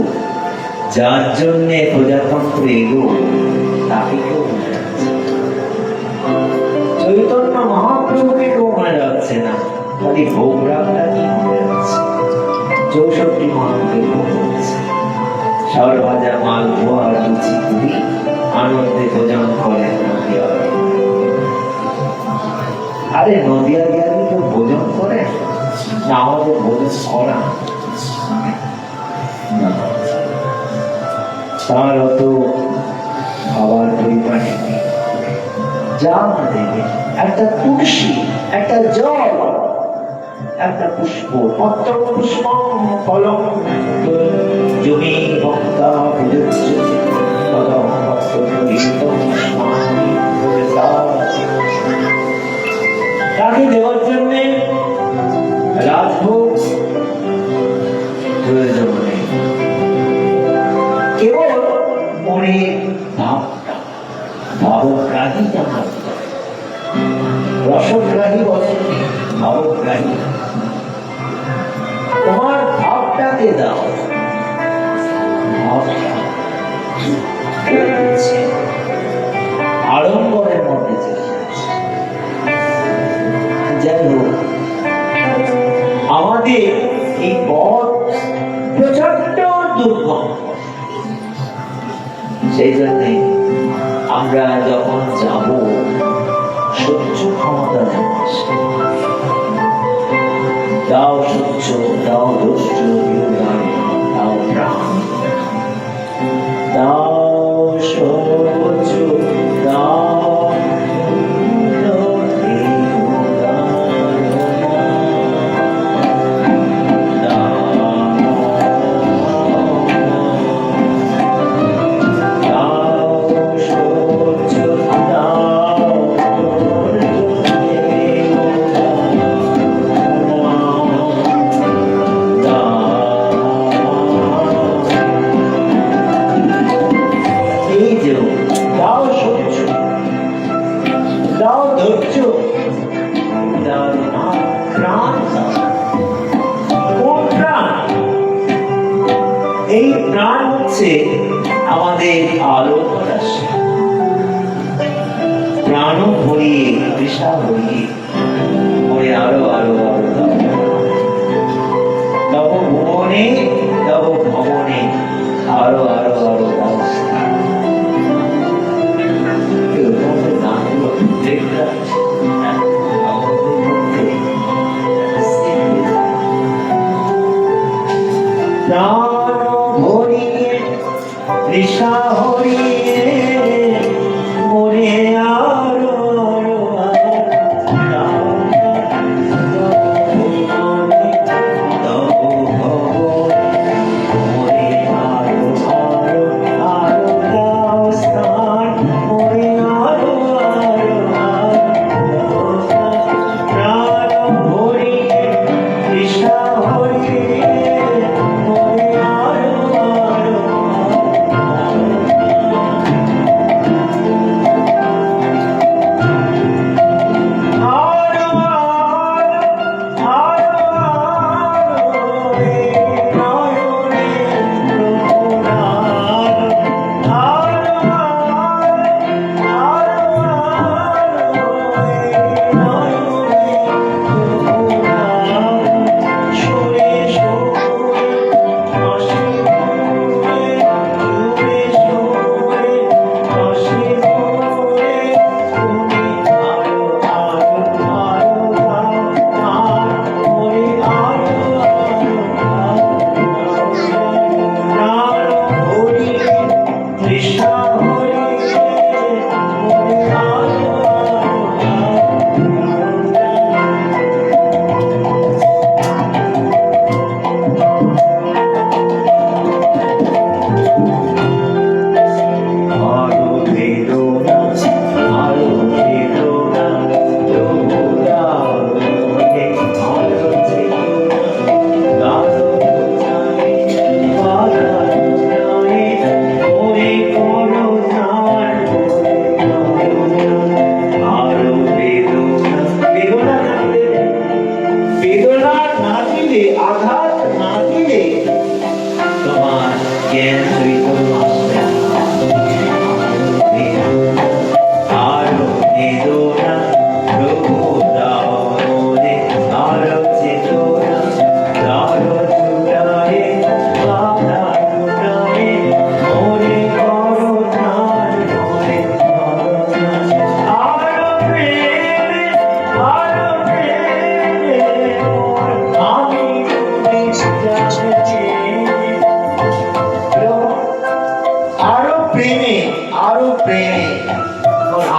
যার জন্য প্রজাতন্ত্র এলো তাকে কেউ মনে রাখছে, চৈতন্য মহাপ্রভুকে কেউ মনে রাখছে না, খালি ভোগরাগটা কি মনে রাখছে, 64 মহানকে ভোগ হচ্ছে, সর ভাজা মাল ধোয়া লুচি পুরি আনন্দে ভোজন করেন নদিয়া। আরে নদিয়া গিয়ে কেউ ভোজন করে না, আমাদের ভোজন করা তার অত খাবার পরিমাণে যা দেবে একটা তুলসী, একটা জল, একটা পুষ্প, পত্র পুষ্প ফলম জমি ভক্তা তাকে দেওয়ার জন্য রাজভোগ প্রয়োজন নেই, কেবল মনের ভাবটা ভাবগ্রাহী জানা, রসগ্রাহী বলেন ভাবগ্রাহী, তোমার ভাবটাকে দাও, ভাবটা আড়ম্বরের মধ্যে চলে যাচ্ছে। যাই হোক, আমাদের এই পথ প্রচন্ড দুর্গম, সেই জন্যে আমরা যখন যাব সহ্য ক্ষমতা দাও, সহ্য দাও, ধৈর্য দাও, প্রাণ দাও, সহ্য দাও, এই প্রাণ হচ্ছে আমাদের আলো রাশি, প্রাণ ভরিয়ে তৃষা ভরিয়ে মনে আরো আরো আরো তব ভুবনে তব ভবনে আরো আরো আরো গানগুলো দেখতে প্রাণ ভরিয়ে তৃষা হরি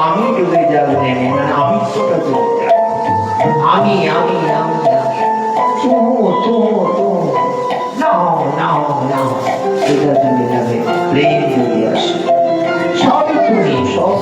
আমি ডুবে যাবো নেমে, মানে আমি ছোটা চলে যাবো। আমি এটা চলে যাবে। প্রেম যদি আসে সব তুমি সব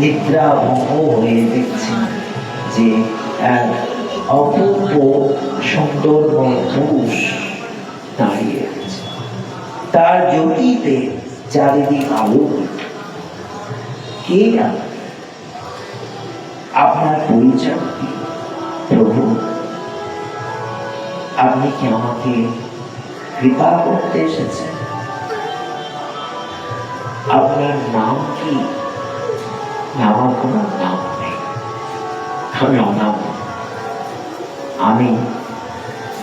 নিদ্রা মোহ হয়ে দেখছি যে এক অপূর্ব সুন্দর পুরুষ দাঁড়িয়ে আছে, তার জ্যোতিতে চারিদিক আলোকিত। কে আপনার পরিচয় কি প্রভু? আপনি কি আমাকে কৃপা করতে এসেছেন? আপনার নাম কি? আমার কোনো নাম নেই, আমি অনাম। আমি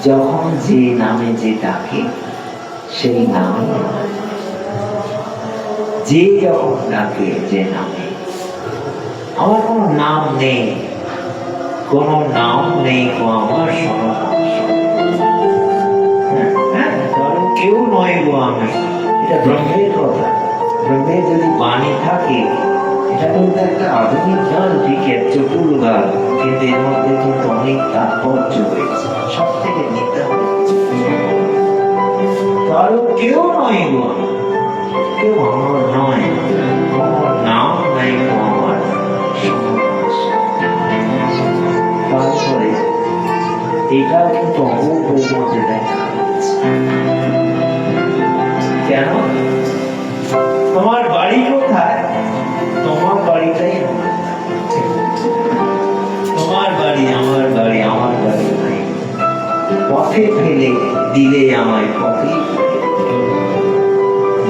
যখন যে নামে যে ডাকে সেই নামে, যে যখন ডাকে যে নামে, আমার কোনো নাম নেই, কোনো নাম নেই গো আমার কারণ কেউ নয় গো আমি। এটা ব্রহ্মের কথা। ব্রহ্মের যদি বাণী থাকে, এটা কিন্তু একটা আধুনিক গান, ঠিক আছে, চটুল গান, কিন্তু এর মধ্যে কিন্তু অনেক তাৎপর্য রয়েছে। সব থেকে নিতে হবে কারো কেউ নয় গো, কেউ আমার নয়, আমার নাম নাই গো আমার। তারপরে এটা কিন্তু অবশ্যই মধ্যে দেখা যাচ্ছে। কেন? তোমার বাড়ি কোথায়? তোমার বাড়িটাই তোমার বাড়ি, আমার বাড়ি, আমার বাড়ি নাই। পথে ফেলে দিলে আমায় পথে,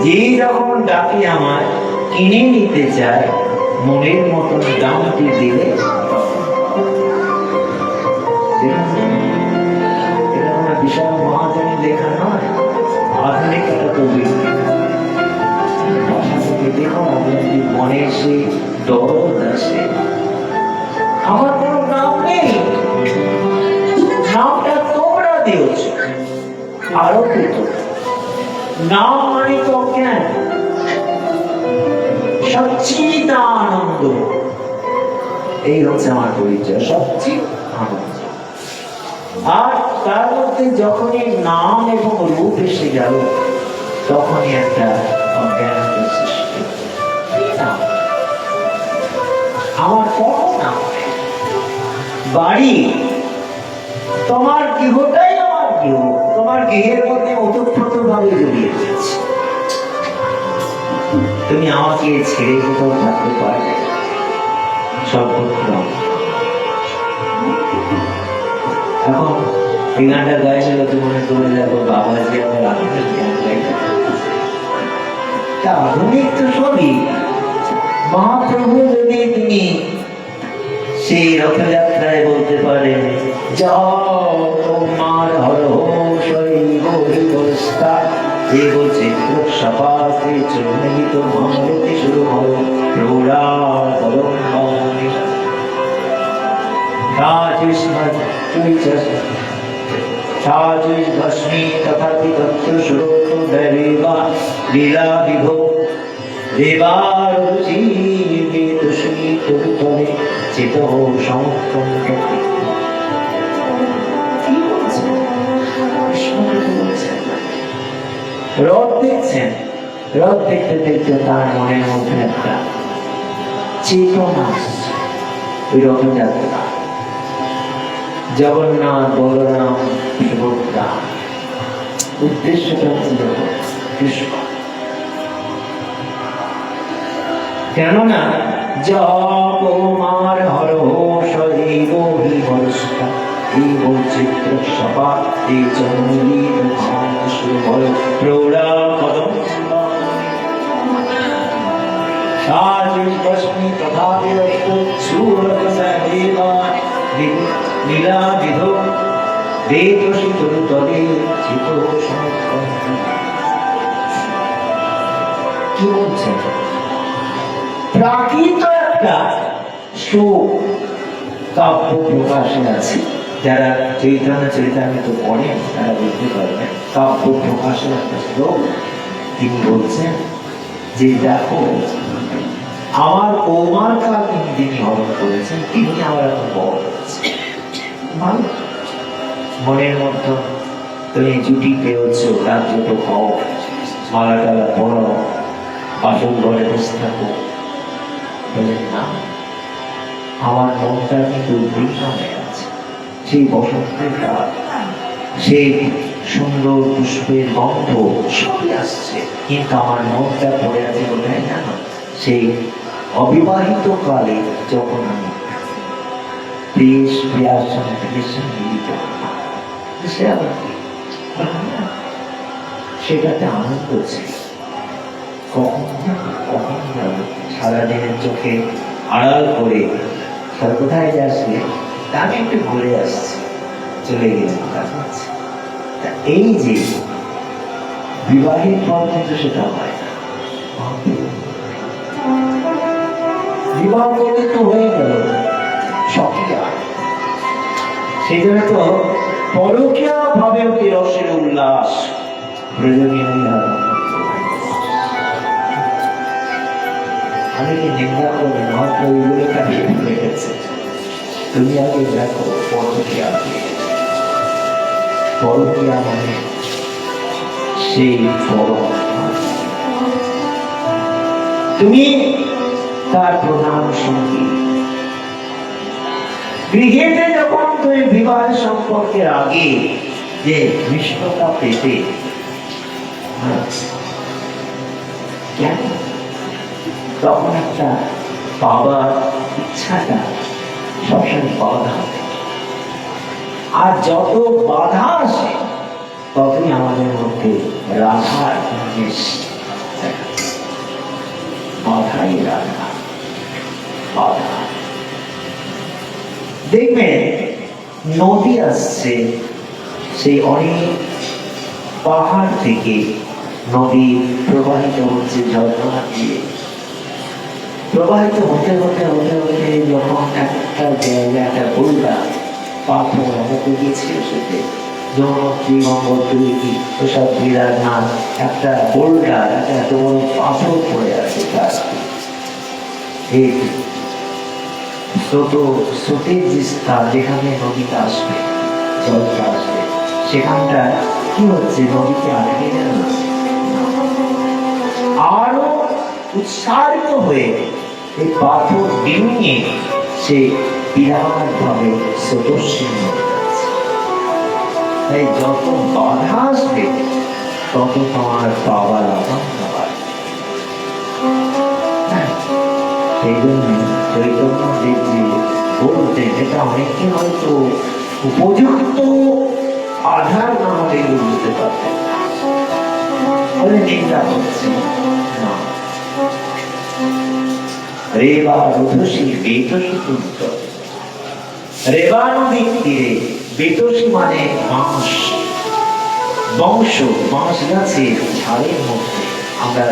যে যখন ডাকে আমায় কিনে নিতে চায়, মনের মতন দামটি দিলে। এটা আমার বিশাল মহাজনী লেখা নয়, আধুনিক একটা কবি। দেখো মনে সে দরদ আসে। আমার কোনো নাম নেই, নামটা তোমরা দিয়েছ। আরো তো নাম মানে তো জ্ঞান, সচ্চিদানন্দ। এই হচ্ছে আমার পরিচয়, সচ্চিদানন্দ। আর তার মধ্যে যখনই নাম এবং রূপ এসে গেল, তখনই একটা অজ্ঞান সৃষ্টি। আমার কোনো নাম বাড়ি, তোমার গৃহটাই আমার গৃহ, তোমার গৃহের মধ্যে ওতপ্রোত ভাবে জড়িয়ে যাচ্ছে। তুমি আমাকে ছেড়ে কোথাও থাকতে পারবে সর্বত্র। এখন এই গানটা গাইছিল, তো মনে করে যাবো বাবাজি আমার আধুনিক গান গাইছে। আধুনিক তো সবই। মহাপ্রভু যদি তিনি সেই রথযাত্রায় বলতে পারেন, যাও তোমার হর শৈব অবস্থা দেব চিত্র সপাতে চন্মিত মহারতি শুরু হল প্রৌঢ়া তরঙ্গমণি ভস্মী তথাপি তত্র শ্রোত দেবা লীলা বিভো দেবার জীবিত শীতলে চিত সমুত্তম। রথ দেখছেন, রথ দেখতে দেখতে তার মনের মধ্যে একটা চেতনা আসছে। ওই রথযাত্রা, জগন্নাথ বলরাম সুভদ্রা উদ্দেশ্যটা ছিল কৃষ্ণ। কেননা জপমার হর শৈব বিভস্তা এই বৈচিত্র সভা এই জন্মলীন ভাবর প্রৌঢ়া কদম সাজস্মি তথাবিরক্ত সুরত সহেবা লীলা বিধ বেদশি তলে চিত কি বলছে? প্রাকৃত একটা সুখ কাব্য প্রকাশে আছে। যারা চৈতন্য চরিতামৃত পড়েন তারা বুঝতে পারবেন কাব্য প্রকাশের একটা শ্লোক তিনি বলছেন যে দেখো আমার কৌমার কাল তিনি হরণ করেছেন, তিনি আমার এখন বড় হয়েছে। মনের মতো তুমি জুটি পেয়েছ, তার যত হও, মালা টালা পড়ো, বাসন ঘরে বসে থাকো। বলেন না, আমার মনটা কিন্তু উদ্বিগ্ন হয়ে আছে। সেই বসন্তের কাল, সেই সুন্দর পুষ্পের গন্ধ সবই আসছে, কিন্তু আমার মনটা পড়ে আছে কোথায় জানো? সেই অবিবাহিত কালে যখন আমি দেশ প্রিয়ার সঙ্গে মিলিত সে আবার কি সেটাতে আনন্দ ছিল। কখন যাবে সারাদিনের চোখে আড়াল করে তার কোথায় যাচ্ছে, আমি একটু ঘুরে আসছি, চলে গেলাম তার কাছে। এই যে বিবাহের পর কিন্তু সেটা হয় না। বিবাহ করলে তো হয়ে গেল সকিয়া, সেই জন্য তো পরকীয়া ভাবে রসের উল্লাস প্রয়োজনীয়। আমি কি নিন্দা করবো? মহাত্মা ওইগুলো কাটিয়ে ফেলে গেছে। তুমি আগে দেখো পরকীয়া। পরকীয়া মানে সেই তুমি তার প্রধান সঙ্গী। গৃহেতে যখন তুমি বিবাহ সম্পর্কের আগে যে মিষ্টতা পেতে, তখন একটা পাবার ইচ্ছাটা সবসময় বাধা হবে। আর যত বাধা আসে ততই আমাদের মধ্যে রাধার উন্মেষ। বাধাই রাধা, বাধা। দেখবেন নদী আসছে, সেই অনেক পাহাড় থেকে নদী প্রবাহিত হচ্ছে ঝর্ণা দিয়ে। প্রবাহিত হতে হতে হতে হতে যখন একটা জায়গা, একটা বোল্ডা পাথর আমাকে গেছিল, সেতে যমুনত্রী গঙ্গোত্রী ওসব বিরাট নাম একটা বোল্ডা, একটা বড় পাথর পড়ে আছে। তার এই স্রোতের যে স্থান, যেখানে নদীটা আসবে, জলটা আসবে, সেখানটা কি হচ্ছে? নদীকে আটকে গেল। আরো উৎসাহিত হয়ে এই পাথর ডিঙিয়ে সে বিরাট ভাবে স্রোতস্বিনী হয়ে যাচ্ছে। তাই যত বাধা আসবে তত তোমার পাওয়ার আকাঙ্ক্ষা বাড়বে। সেই জন্য চৈতন্য দেবজি বলতেন, এটা অনেকে হয়তো উপযুক্ত আধার না হলে বুঝতে পারতেন, বলে নিন্দা করছে না। রেবা রুধসী বেতসী তুন্ত, রেবা নদীর তীরে, বেতসী মানে বাঁশ, বংশ, বাঁশ গাছের ঝাড়ের মধ্যে আমরা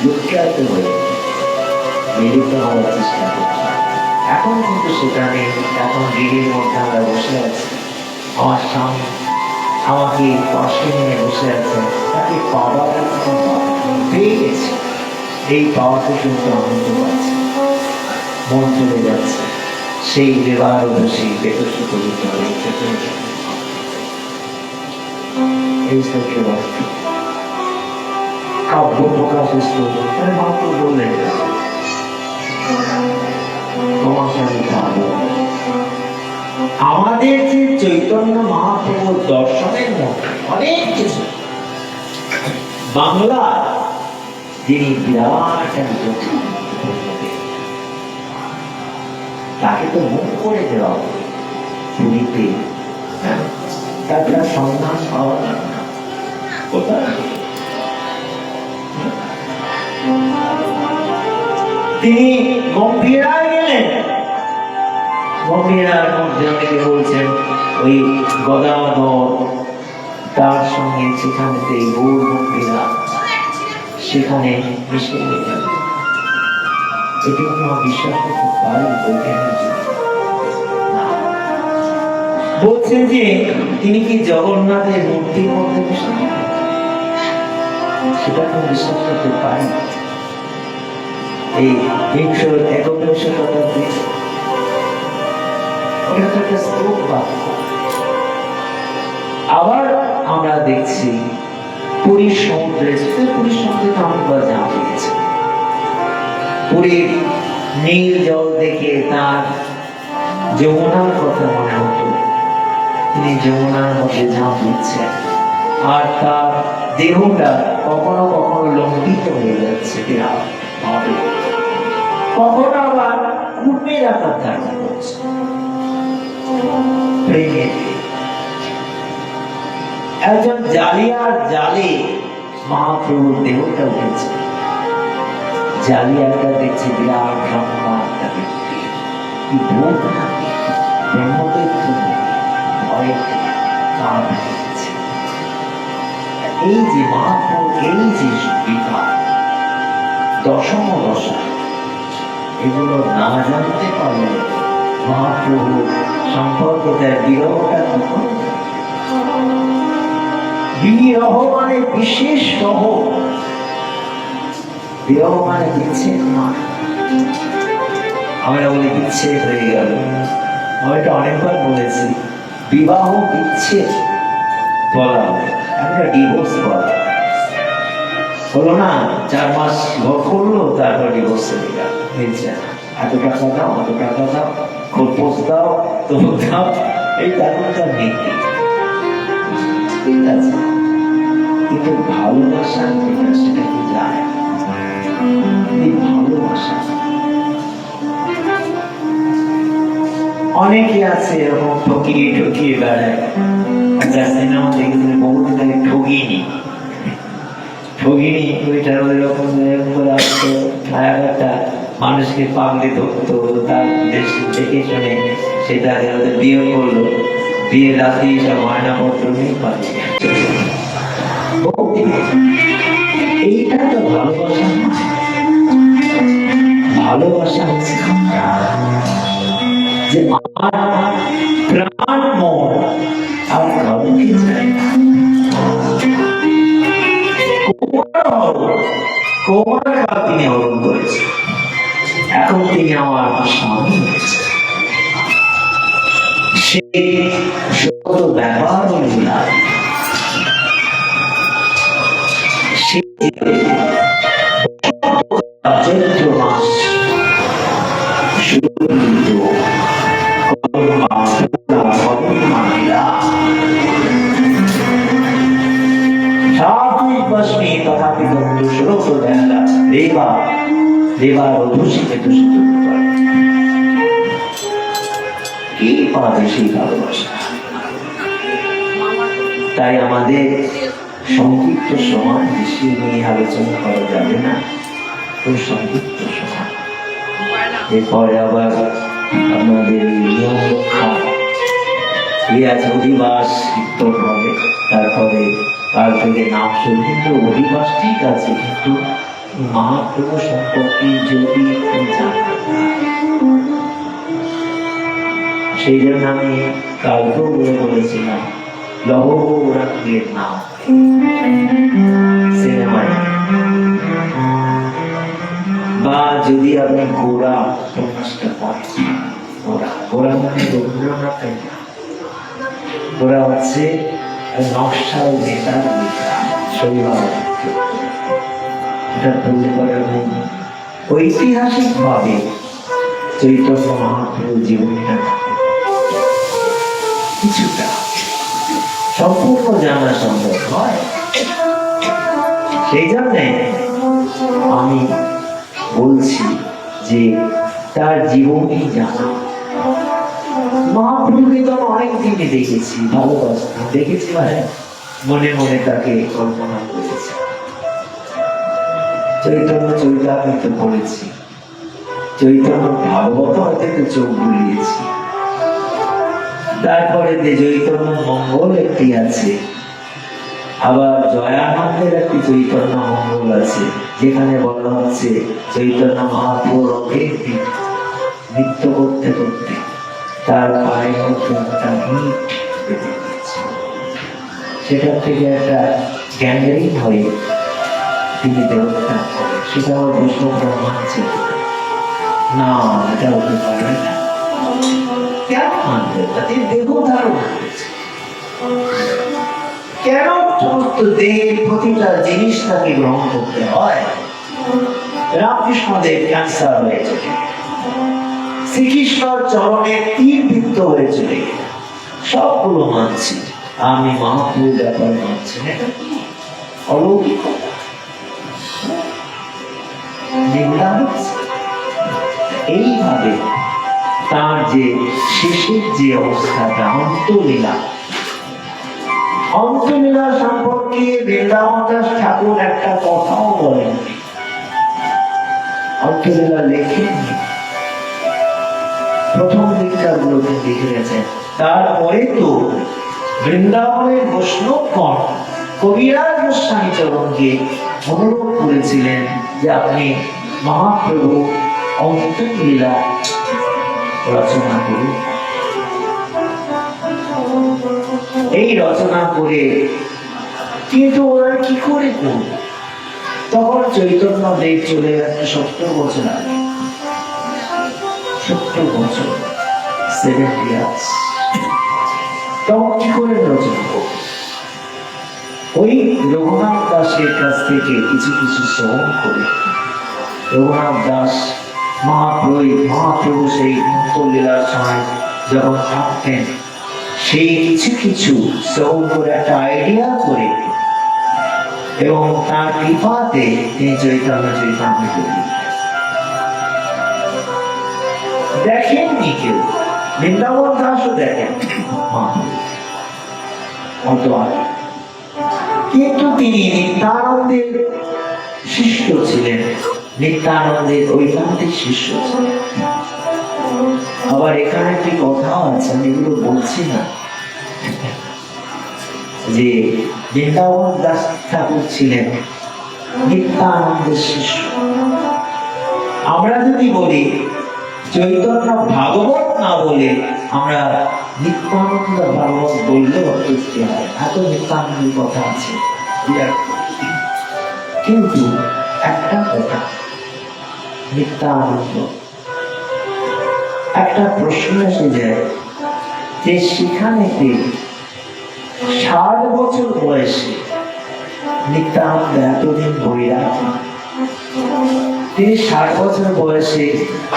লুকিয়াতে হয়ে মিলিত হওয়ার চেষ্টা করছি। এখন কিন্তু সেটা নেই। এখন রিলের মধ্যে আমরা বসে আছি, আমার স্বামী আমাকে পাশে নিয়ে বসে আছে, তাকে পাওয়ার পেয়ে গেছে। এই পাওয়াতে কিন্তু আনন্দ পাচ্ছে, মন চলে যাচ্ছে সেই দেবার রসী বেতসী কবিতা। এই সত্যি বাস্তব কাব্য প্রকাশের স্রোত মাত্র বললেন, তোমাকে আমি পাবো, আমাদের যে চৈতন্য মহাপ্রভুর দর্শনের মধ্যে অনেক কিছু, বাংলা যিনি বিরাট একজন, তাকে তো মুখ করে দেওয়া হবে পুরীতে, তার সন্ধান পাওয়া যাবে না কোথায়। তিনি গম্ভীরায় গেলেন, গম্ভীরার মধ্যে অনেকে বলছেন ওই গদাধর, তার সঙ্গে সেখানে গৌর গম্ভীরা সেখানে মিশে গেলেন। এটি আমরা বিশ্বাস করতে পারি বৈজ্ঞানিক বলছেন যে তিনি কি জগন্নাথের মূর্তির মধ্যে মিশে গেলেন, সেটা তো বিশ্বাস করতে পারি। এই ১৯ শতাব্দী আবার আমরা দেখছি পুরীর সমুদ্রে, পুরীর সমুদ্রে অনেকবার যাওয়া হয়েছে। পুরীর নীল জল দেখে তার যমুনার কথা মনে হতো, তিনি যমুনার মধ্যে ঝাঁপ দিচ্ছেন, আর তার দেহটা কখনো কখনো লম্বিত হয়ে যাচ্ছে, কখনো আবার কুর্মের আকার ধারণ করছে। একজন জালিয়ার জালে মহাপ্রভুর দেহটা উঠেছে, জালিয়াটা দেখছে বিরাট লম্বা একটা ব্যক্তি, কি ভোগ নাকি ব্রহ্মদৈত্য ভয়ে কাঁপ হয়েছে। এই যে মহাপ্রভু, এই যে বিকার দশম দশা, এগুলো না জানতে পারলে মহাপ্রভু সম্পর্কে তার বিরহটা তখন, বিরহ মানে বিশেষ রহ, বিরহ মানে বিচ্ছেদ নয়। আমরা বলি বিচ্ছেদ হয়ে গেল, আমি এটা অনেকবার বলেছি, বিবাহ বিচ্ছেদ বলা হয়, একটা ডিভোর্স বলা হলো না। 4 মাস ঘর করলো, তারপর ডিভোর্স হয়ে গেল, মিলছে না, এত টাকা দাও, অত টাকা দাও, খোঁজ দাও, তবুক দাও, এই তারপর নীতি, ঠিক আছে। কিন্তু ভালোবাসা সেটা কি যায়, ভালোবাসা অনেকে আছে এরকম ঠকিয়ে ঠকিয়ে বেড়ায়। একটা সিনেমা দেখেছিলেন বহুদিন আগে, ঠগিনি, ঠগিনি, ওইটার ওই রকম করে আসতো, একটা মানুষকে পাগলে ধরতো, তার দেখে শুনে সেটাকে বিয়ে করলো, বিয়ে রাতে সব ময়নাপত্র নিয়ে পালিয়ে। এইটা তো ভালোবাসা, ভালোবাসা হচ্ছে যে আমার প্রাণ মন আর কাউকে চাই না। কোমার কাল তিনি হরণ করেছে, এখন তিনি আমার স্বামী হয়েছে। সেই সত্য ব্যাপার হল চৈত্র মাস তাই আমাদের সংক্ষিপ্ত সময় বেশি নিয়ে আলোচনা করা যাবে না, খুব সংক্ষিপ্ত সময়। এরপরে আবার আমাদের নিয়ম রক্ষা অধিবাস কীর্তন হবে, তারপরে কাল থেকে নাম শুরু। কিন্তু অধিবাস ঠিক আছে, কিন্তু মহাপ্রভু সম্পর্কে যদি একটু জানা, সেই জন্য আমি কালকেও বলেছিলাম লহরাঙ্গের নাম সিনেমায়, বা যদি আপনি গোরা উপন্যাসটা পড়েন, গোরা মানে রবীন্দ্রনাথের, গোরা হচ্ছে নকশাল নেতার লেখা শৈবাল, এটা তৈরি করার ঐতিহাসিক ভাবে চৈতন্য মহাপ্রভুর জীবনীটা কিছুটা, সম্পূর্ণ জানা সম্ভব নয়। সেই জন্যে আমি বলছি যে তার জীবনই জানা। মহাপ্রভুকে তো অনেক দিনে দেখেছি, ভালোবাসতাম, দেখেছি মানে মনে মনে তাকে কল্পনা করেছি। চৈতন্য চরিতামৃত পড়েছি, চৈতন্য ভাগবত হয়তো একটু চোখ বুলিয়েছি। তারপরে যে চৈতন্য মঙ্গল একটি আছে, আবার জয়ানন্দের একটি চৈতন্য মঙ্গল আছে, যেখানে বলা হচ্ছে চৈতন্য মহাপ্রভু রথে নৃত্য করতে করতে তার পায়ের মধ্যে একটা ইট বেঁধে দিয়েছে। সেটা থেকে একটা গ্যাংগ্রিন হয়ে তিনি দেহত্যাগ করেন। সেটা আমার বৈষ্ণবরা মানছে না, এটা হতে পারে না। কেন মানবে না? তিনি দেহ ধারণ করেছে। কেন সমস্ত দেহের প্রতিটা জিনিস তাকে গ্রহণ করতে হয়? রামকৃষ্ণদেব ক্যান্সার হয়েছে, শ্রীকৃষ্ণর চরণে তীর বিদ্ধ হয়েছিল, সবগুলো মানছি। আমি মহাপ্রভুর ব্যাপার মানছি না, অলৌকিক নিন্দা হচ্ছে। এইভাবে তার যে শেষের যে অবস্থাটা, অন্তলীলা, অন্তলীলা সম্পর্কে বৃন্দাবন দাস ঠাকুর একটা কথাও বলেননি, অন্তলীলা লেখেননি। প্রথম দিকটা গুলোতে লিখে গেছেন। তারপরে তো বৃন্দাবনের বৈষ্ণবগণ কবিরাজ গোস্বামী চরণকে অনুরোধ করেছিলেন যে আপনি মহাপ্রভু অন্তলীলা রচনা করুন। এই রচনা করে কিন্তু ওরা কি করে করল? তখন চৈতন্য দেব চলে গেছে 70 বছর আগে, 70 বছর, 70 years। তখন কি করে রচনা করব? ওই রঘুনাথ দাসের কাছ থেকে কিছু কিছু শ্রবণ করে রঘুনাথ দাস মহাপ্রভু সেই অন্তলীলার সময় যখন থাকতেন, সেই কিছু কিছু শ্রবণ করে একটা আইডিয়া করে এবং তার কৃপাতে তিনি চৈতন্য দেখেননি কেউ, বৃন্দাবন দাসও দেখেন, কিন্তু তিনি নিত্যানন্দের শিষ্য ছিলেন, নিত্যানন্দের ঐকান্তিক শিষ্য ছিলেন। আবার এখানে একটি কথাও আছে, আমি এগুলো বলছি না, যে বৃন্দাবন দাস ঠাকুর ছিলেন নিত্যানন্দের শিষ্য। আমরা যদি বলি চৈতন্য ভাগবত না বলে আমরা নিত্যানন্দ ভাগবত বললে অত্যুক্তি হয়, এত নিত্যানন্দের কথা আছে। কিন্তু একটা কথা, নিত্যানন্দ, একটা প্রশ্ন এসে যায় যে সেখানেতে 60 বছর বয়সে নিত্যানন্দ এতদিন বৈরাগ, তিনি 60 বছর বয়সে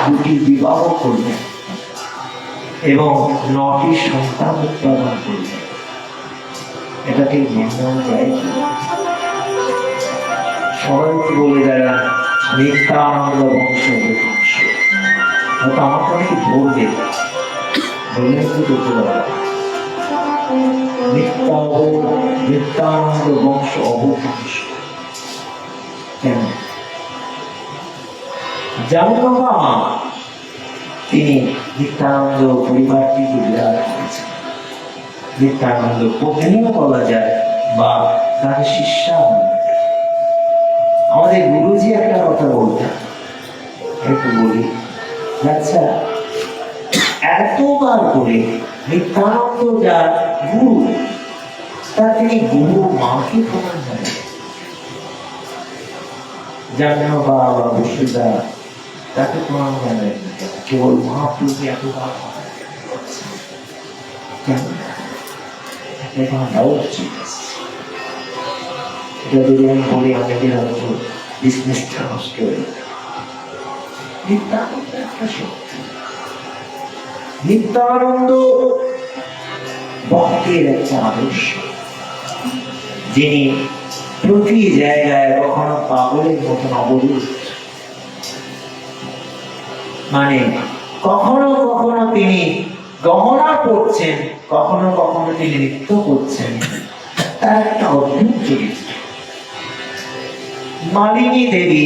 2টি বিবাহ করলেন এবং 9টি সন্তান উৎপাদন করলেন। এটা ঠিক মেনে যায়? সবাই বলে যারা নিত্যানন্দ বংশ বংশ, হয়তো আমাকে অনেকে বলবে, বললে কি করতে পারবে? নিত্যানন্দ বংশ অবংশ কেন? জামনগা মা তিনি নিত্যানন্দ পরিবারটিকে বিরাট করেছেন। নিত্যানন্দ পত্নীও বলা যায় বা তার শিষ্যা। আমাদের গুরুজি একটা কথা বলতেন, একটু বলি, আচ্ছা এতবার করে নিত্যানন্দ যার গুরু, তা তিনি গুরু মাকে প্রমাণ করেন। জানো বাবা বসুদা তাকে প্রমাণ করেন, কেবল মহাপ্রভু এতবার কেন? এটা উচিত। এটা যদি আমি বলি অনেকের হয়তো ডিসমিসটা নষ্ট হয়ে যায়। নিত্যানন্দ একটা শক্তি। নিত্যানন্দ ভক্তের একটা আদর্শ, যিনি প্রতি জায়গায় কখনো পাগলের মতন অবরুদ্ধ, মানে কখনো কখনো তিনি গহনা পড়ছেন, কখনো কখনো তিনি নৃত্য করছেন। তার একটা অদ্ভুত চরিত্র। মালিনী দেবী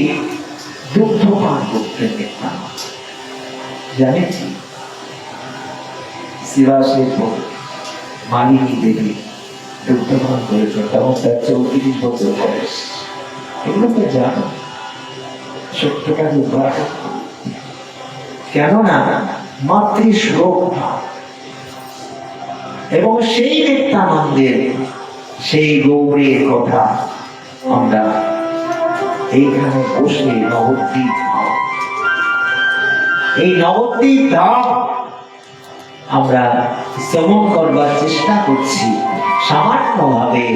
দুগ্ধ পান করতেন দেখতাম, জানেন? শিবাসের পর মালিনী দেবী দুগ্ধ পান করেছেন, তখন তার 34 বছর বয়স। এগুলো তো জানো, সত্যটা উদ্ভাবন। কেননা মাতৃশ্লোক এবং সেই নিত্যানন্দের সেই গৌরীর কথা আমরা এইখানে বসে নবদ্বীপ ধাম, এই নবদ্বীপ ধাম আমরা শ্রবণ করবার চেষ্টা করছি সামান্য ভাবে,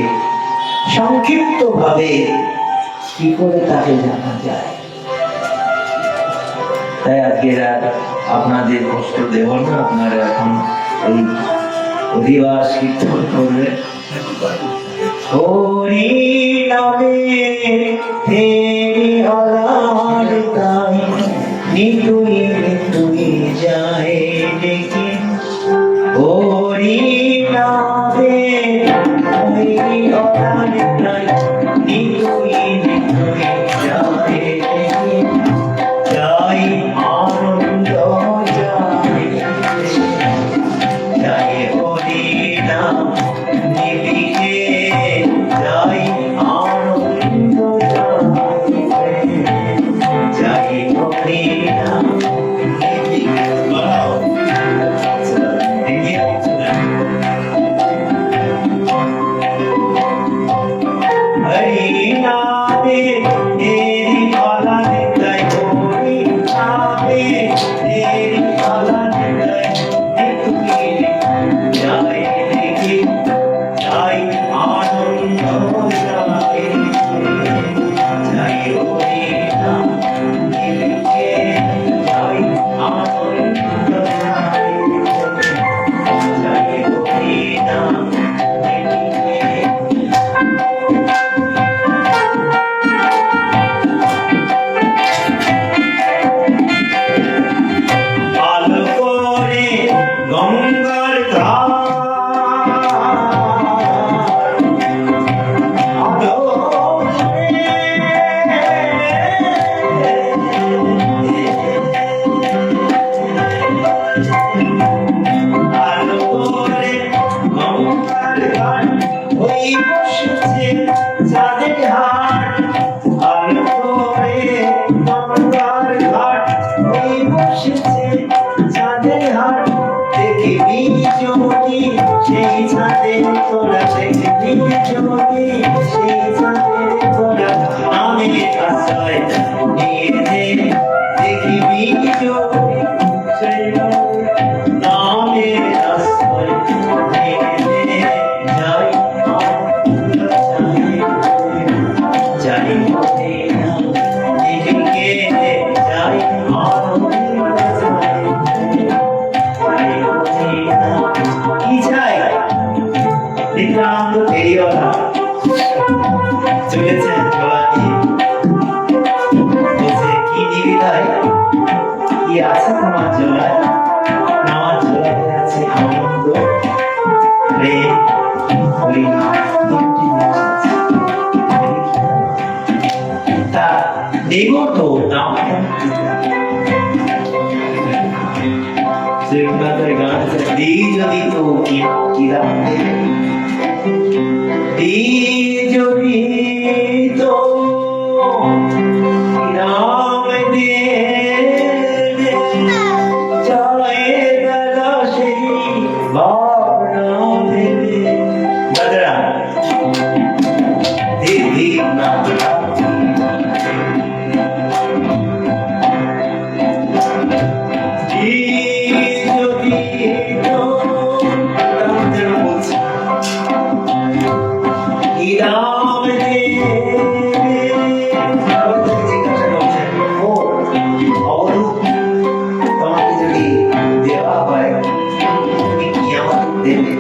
সংক্ষিপ্ত ভাবে, কি করে তাকে জানা যায়। তাই আজকে আপনাদের কষ্ট দেব না, আপনারা এখন ওই অধিবাস কীর্তন করবে। হরি নামে তেরি আলার তাই নিতুই নিতুই যায় দেখি। হরি নামে তেরি আলার তাই নিতুই নিতুই যায় দেখি। যাই আনন্দ যায়, যাই হরি নাম নিবিকে, যাই আনন্দ যায়, যাই হরি নাম নিবিকে। হরি নামে তেরি মালা নিতাই, হরি নামে তেরি মালা নিতাই, নিতুই যায় দেখি। যাই আনন্দ যায়, যাই হরি নাম নিবিকে, যাই আনন্দ যায়, যাই হরি নাম নিবিকে। ভালো করে গঙ্গার ধার, ভালো করে, ভালো করে গঙ্গার ঘাট ওই বসেছে চাঁদের হাট। ভালো করে গঙ্গার ঘাট ওই বসেছে চাঁদের হাট। দেখবি যদি সেই চাঁদের তোরা, দেখবি যদি সেই চাঁদের তোরা, আমি আশ্রয় নিয়ে দে। দেখবি যদি সেই নামের আশ্রয় নিয়ে দে। যাই আনন্দ যায়, যাই হরি নাম নিবিকে, যাই আনন্দ যায়, যাই হরি নাম। কি চাই? নিত্যানন্দ ফেরিওয়ালা চলেছেন ঝোলা নিয়ে, বলছে কি নিবি তাই? কি আছে তোমার ঝোলায়? আমার ঝোলাতে আছে আনন্দ, প্রেম, হরিনাম, তিনটি জিনিস আছে। তা দেব তো নামটা শ্রীমঙ্গলের গান আছে, দি যদি তো কি দাম দেবে, দি যদি তো কি দাম দেবে, চায় দাদা সেই ভাবনা দেবে। দাদা দিদি না তোমাকে যদি দেওয়া হয় তুমি কি আমাকে দেবে?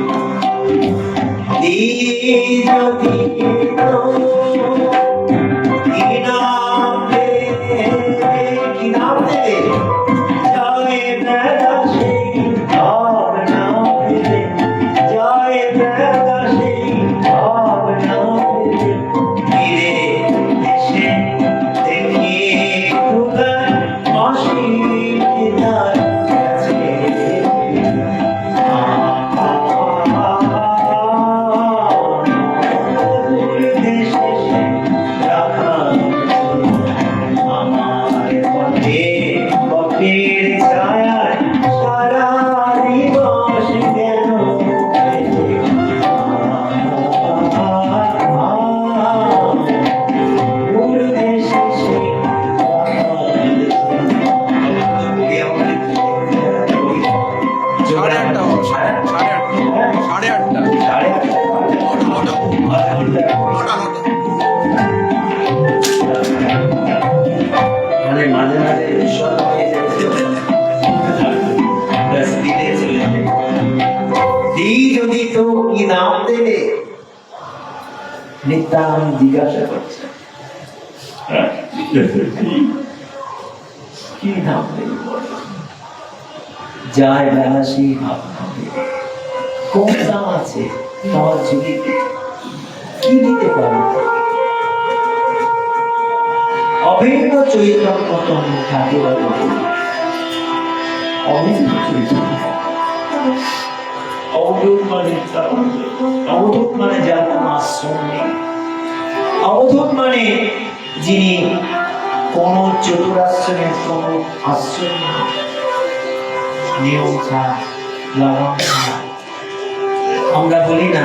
নামটা আমি জিজ্ঞাসা করছি, কি নাম দেবে? যায় বেলাসী ভাবনা কোন দাম আছে তোমার জীবিতে? কি দিতে পারে? অভিন্ন চৈতন্য তুমি থাকে অভিন্ন চৈতন্য। অবধূত মানে অবধূত মানে যার কোনো আশ্রম নেই। অবধূত মানে যিনি কোন চতুরাশ্রমের কোন আশ্রম নিয়ম ছাড়া, লালন ছাড়া। আমরা বলি না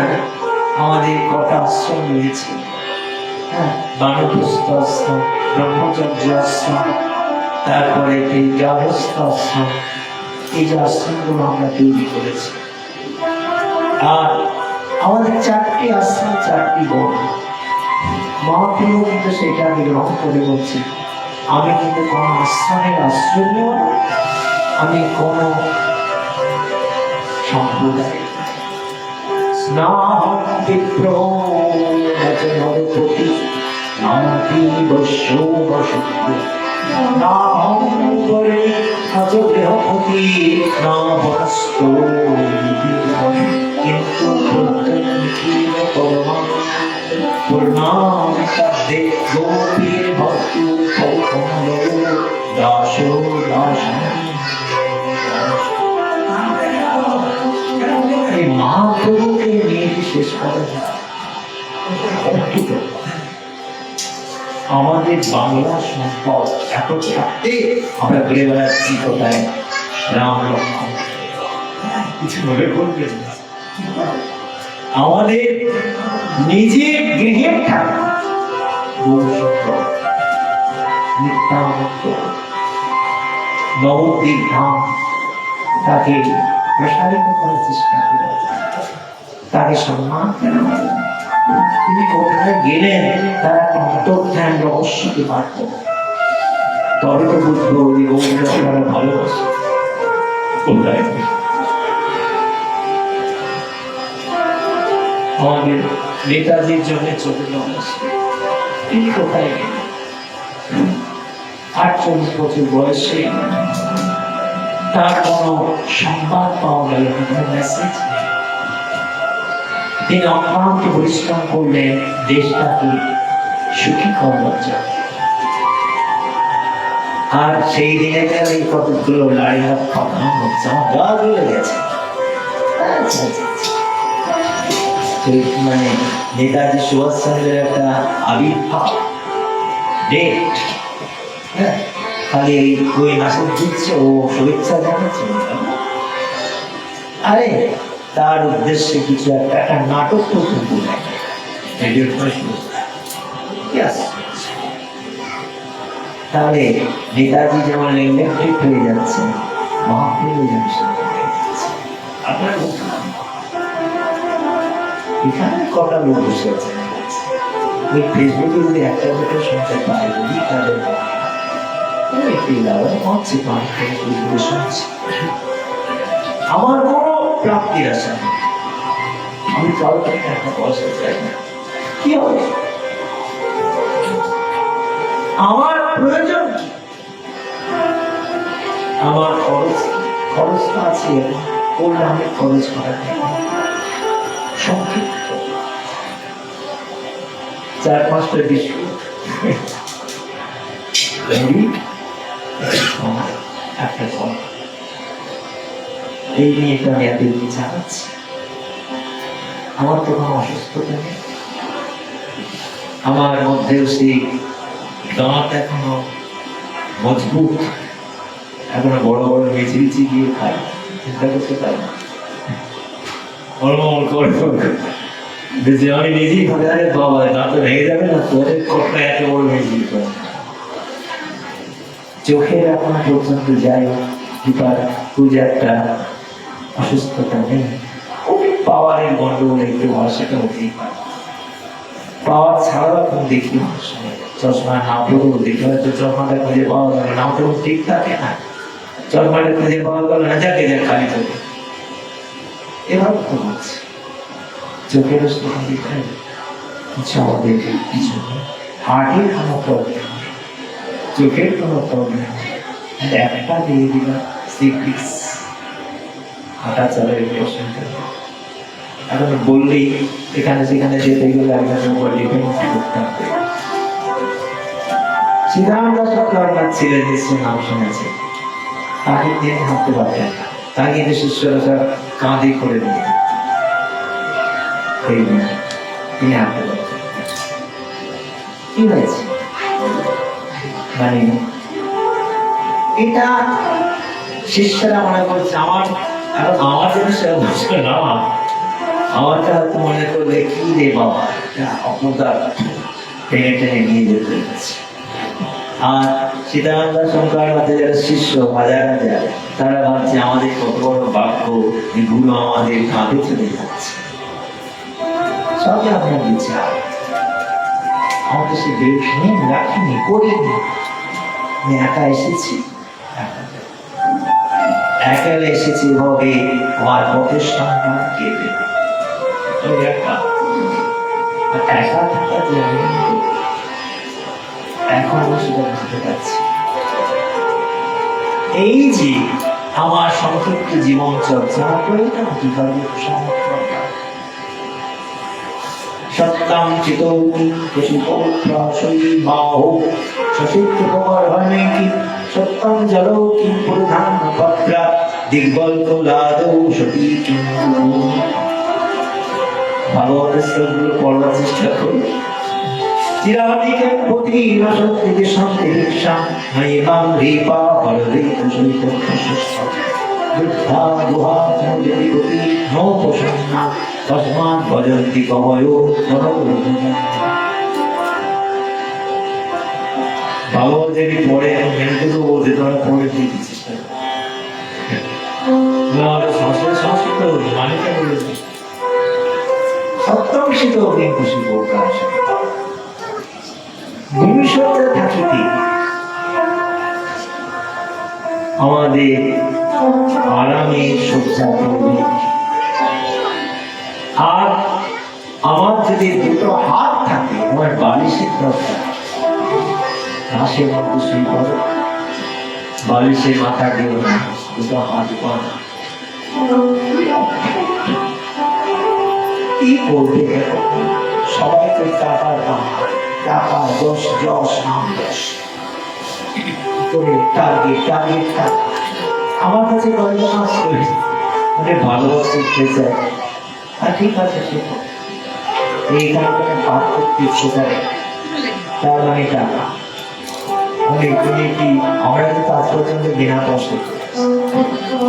আমাদের কটা আশ্রম রয়েছে, হ্যাঁ, বানপ্রস্থ আশ্রম, ব্রহ্মচর্য আশ্রম, তারপরে গার্হস্থ্য আশ্রম। এই যে আশ্রমগুলো আমরা তৈরি করেছি, আর আমাদের চারটি আশ্রম, চারটি বোন। মহাপ্রভু কিন্তু সেটাকে গ্রহণ করে বলছি, আমি কিন্তু কোন আশ্রমের আশ্রয় নেব না, আমি কোন সম্প্রদায় কিন্তু গোপীর ভক্ত দাস দাস। এই মহাপ্রভুকে নিয়ে শেষ করা যায়। আমাদের বাংলা সম্পদ এত থাকতে আমরা ঘুরে বেড়াচ্ছি কোথায় রাম লক্ষ্মণ, কিছু মনে করবেন না। আমাদের নিজের গৃহের ঠাকুর নিত্যানন্দ নবদ্বীপ ধাম, তাকে প্রসারিত করার চেষ্টা করে, তাকে সম্মান করা। তিনি কোথায় গেলেন তার অন্তর্ধান রহস্যকে পাঠ করব, তবে তো বুঝবো ওই গৌরব তারা ভালোবাসে কোথায়। আমাদের নেতাজির জন্য চোখে জল আসে, তিনি কোথায় গেলেন? 48 বছর বয়সে তার কোনো সংবাদ পাওয়া গেল না, মেসেজ নেই। তিনি অক্লান্ত পরিশ্রম করলেন দেশটাকে সুখী করবার জন্য। আর সেই দিনে এই কতগুলো লাড়িয়া পাঠানো হচ্ছে, আমার গা জ্বলে গেছে। মানে নেতাজি সুভাষচন্দ্রের একটা আবির্ভাব ডেট, খালি ওই মাসে দিচ্ছে, ও শুভেচ্ছা জানাচ্ছে। আরে তার উদ্দেশ্যে কিছু একটা নাটক তো তাহলে নেতাজি যেমন ইলেকট্রিক হয়ে যাচ্ছে, মহাপ্রভু আপনার এখানে কটা লোক বসে আছে, ওই ফেসবুকে যদি একটা দুটো শুনতে পারে, যদি তাদের আমার কোনো প্রাপ্তির আশা নেই, আমি কারো থেকে একটা পয়সা চাই না। কি হবে? আমার প্রয়োজন কি? আমার খরচটা আছে, করলে আমি খরচ করা সংক্ষিপ্ত 4-5টা বিস্কুট, একটা ফল, এই নিয়ে তো আমি এতদিন চালাচ্ছি। আমার তো কোনো অসুস্থতা নেই, আমার মধ্যেও সেই দাঁত এখনো মজবুত, এখনো বড় বড় মেচিরিচি দিয়ে খাই, চিন্তা করতে পারি না। আমি নিজেই ভাবে, আরে বাবা দাঁত ভেঙে যাবে না, তোদের কটা এত বড় মেচিরি করে। চোখের এখনো পর্যন্ত যাই পূজা একটা অসুস্থতা নেই, পাওয়ারের গন্ডগোল একটু হয়, সেটা হতেই পারে। পাওয়ার ছাড়াও এখন দেখি চশমা না পড়েও দেখি, হয়তো চশমাটা খুঁজে পাওয়া গেল না, তো ঠিক থাকে না, চশমাটা খুঁজে পাওয়া গেল না, যাকে যা খালি চোখে এভাবে তো হচ্ছে। চোখের কিছু আমাদের কিছু নেই, হার্টের কোনো প্রবলেম, চোখের কোনো প্রবলেম, একটা দিয়ে দিলাম সিক্রিস, হাঁটা চলার অসুবিধা। এখন বললেই এখানে সেখানে যেতে গেলে একজনের উপর ডিপেন্ড করতে হবে। সীতারামদাস চট্টোপাধ্যায় ছিলেন, নিশ্চয় নাম শুনেছে। তাকে তিনি হাঁটতে পারতেন না, তাকে কিন্তু শিষ্যরা সব কাঁধে করে নিয়ে তিনি হাঁটতে পারতেন। কি হয়েছে মানে এটা শিষ্যরা মনে করছে আমার, কারণ আমার জন্য সে না, আমারটা হয়তো মনে করলে কি রে বাবা, অপদার টেনে টেনে নিয়ে যেতে হচ্ছে। আর সীতারামদাস শঙ্কর যারা শিষ্য হাজার হাজার, তারা ভাবছে আমাদের কত বড় বাক্য, এই গুরু আমাদের কাঁধে চলে যাচ্ছে। সবই আপনার বিচার, আমাকে সে দেখিনি, রাখিনি, করিনি। আমি একা এসেছি, একা এসেছি ভাবে আমার পথের সন্ধান কে দেবে? একা একা থাকা যে আমি এখন সেটা বুঝতে পারছি। এই যে আমার সংক্ষিপ্ত জীবন চর্চা প্রয়োজন কিভাবে সত্যম চিতৌনি তোমার হয় নাকি সত্যম জলো কিম প্রধান পত্রা দিগ্বল কোলাদৌ সতী কিম। ভাগবতের শ্লোকগুলো পড়ার চেষ্টা করি। চিরাদিকের প্রতি রসত্রিকে সন্দেহিক্ষা নৈবাং রিপা পরদিত সহিত বুদ্ধা গুহা মুজরি গতি নৌপসন্না তস্মাৎ ভজন্তি কবয় ভাগবত যদি পড়ে মেনে তো বলতে তোমরা পড়ে দিতে চেষ্টা করো। সংস্কৃত মানিকা বলেছে সপ্তম শীত অগ্নি খুশি প্রকাশ ভবিষ্যতে থাকিতে আমাদের আরামে সজ্জা করবে। আর আমার যদি দুটো হাত থাকে, আমার বালিশের দরকার, ঘাসের মধ্যে শুয়ে পড়ো, বালিশের মাথা দিও না, দুটো হাত পান। কি করবে? সবাই তো টাকার দাম, টাকা যশ, যশ নাম যশ করে টার্গেট টার্গেট টাকা। আমার কাছে কয়েকজন আসবে মানে ভালোবাসা শিখতে চায়, আর ঠিক আছে সে এই কারণে পাঠ করতে ইচ্ছে করে, তার মানে টাকা। তুমি কি আমরা কিন্তু আজ পর্যন্ত বিনা কষ্ট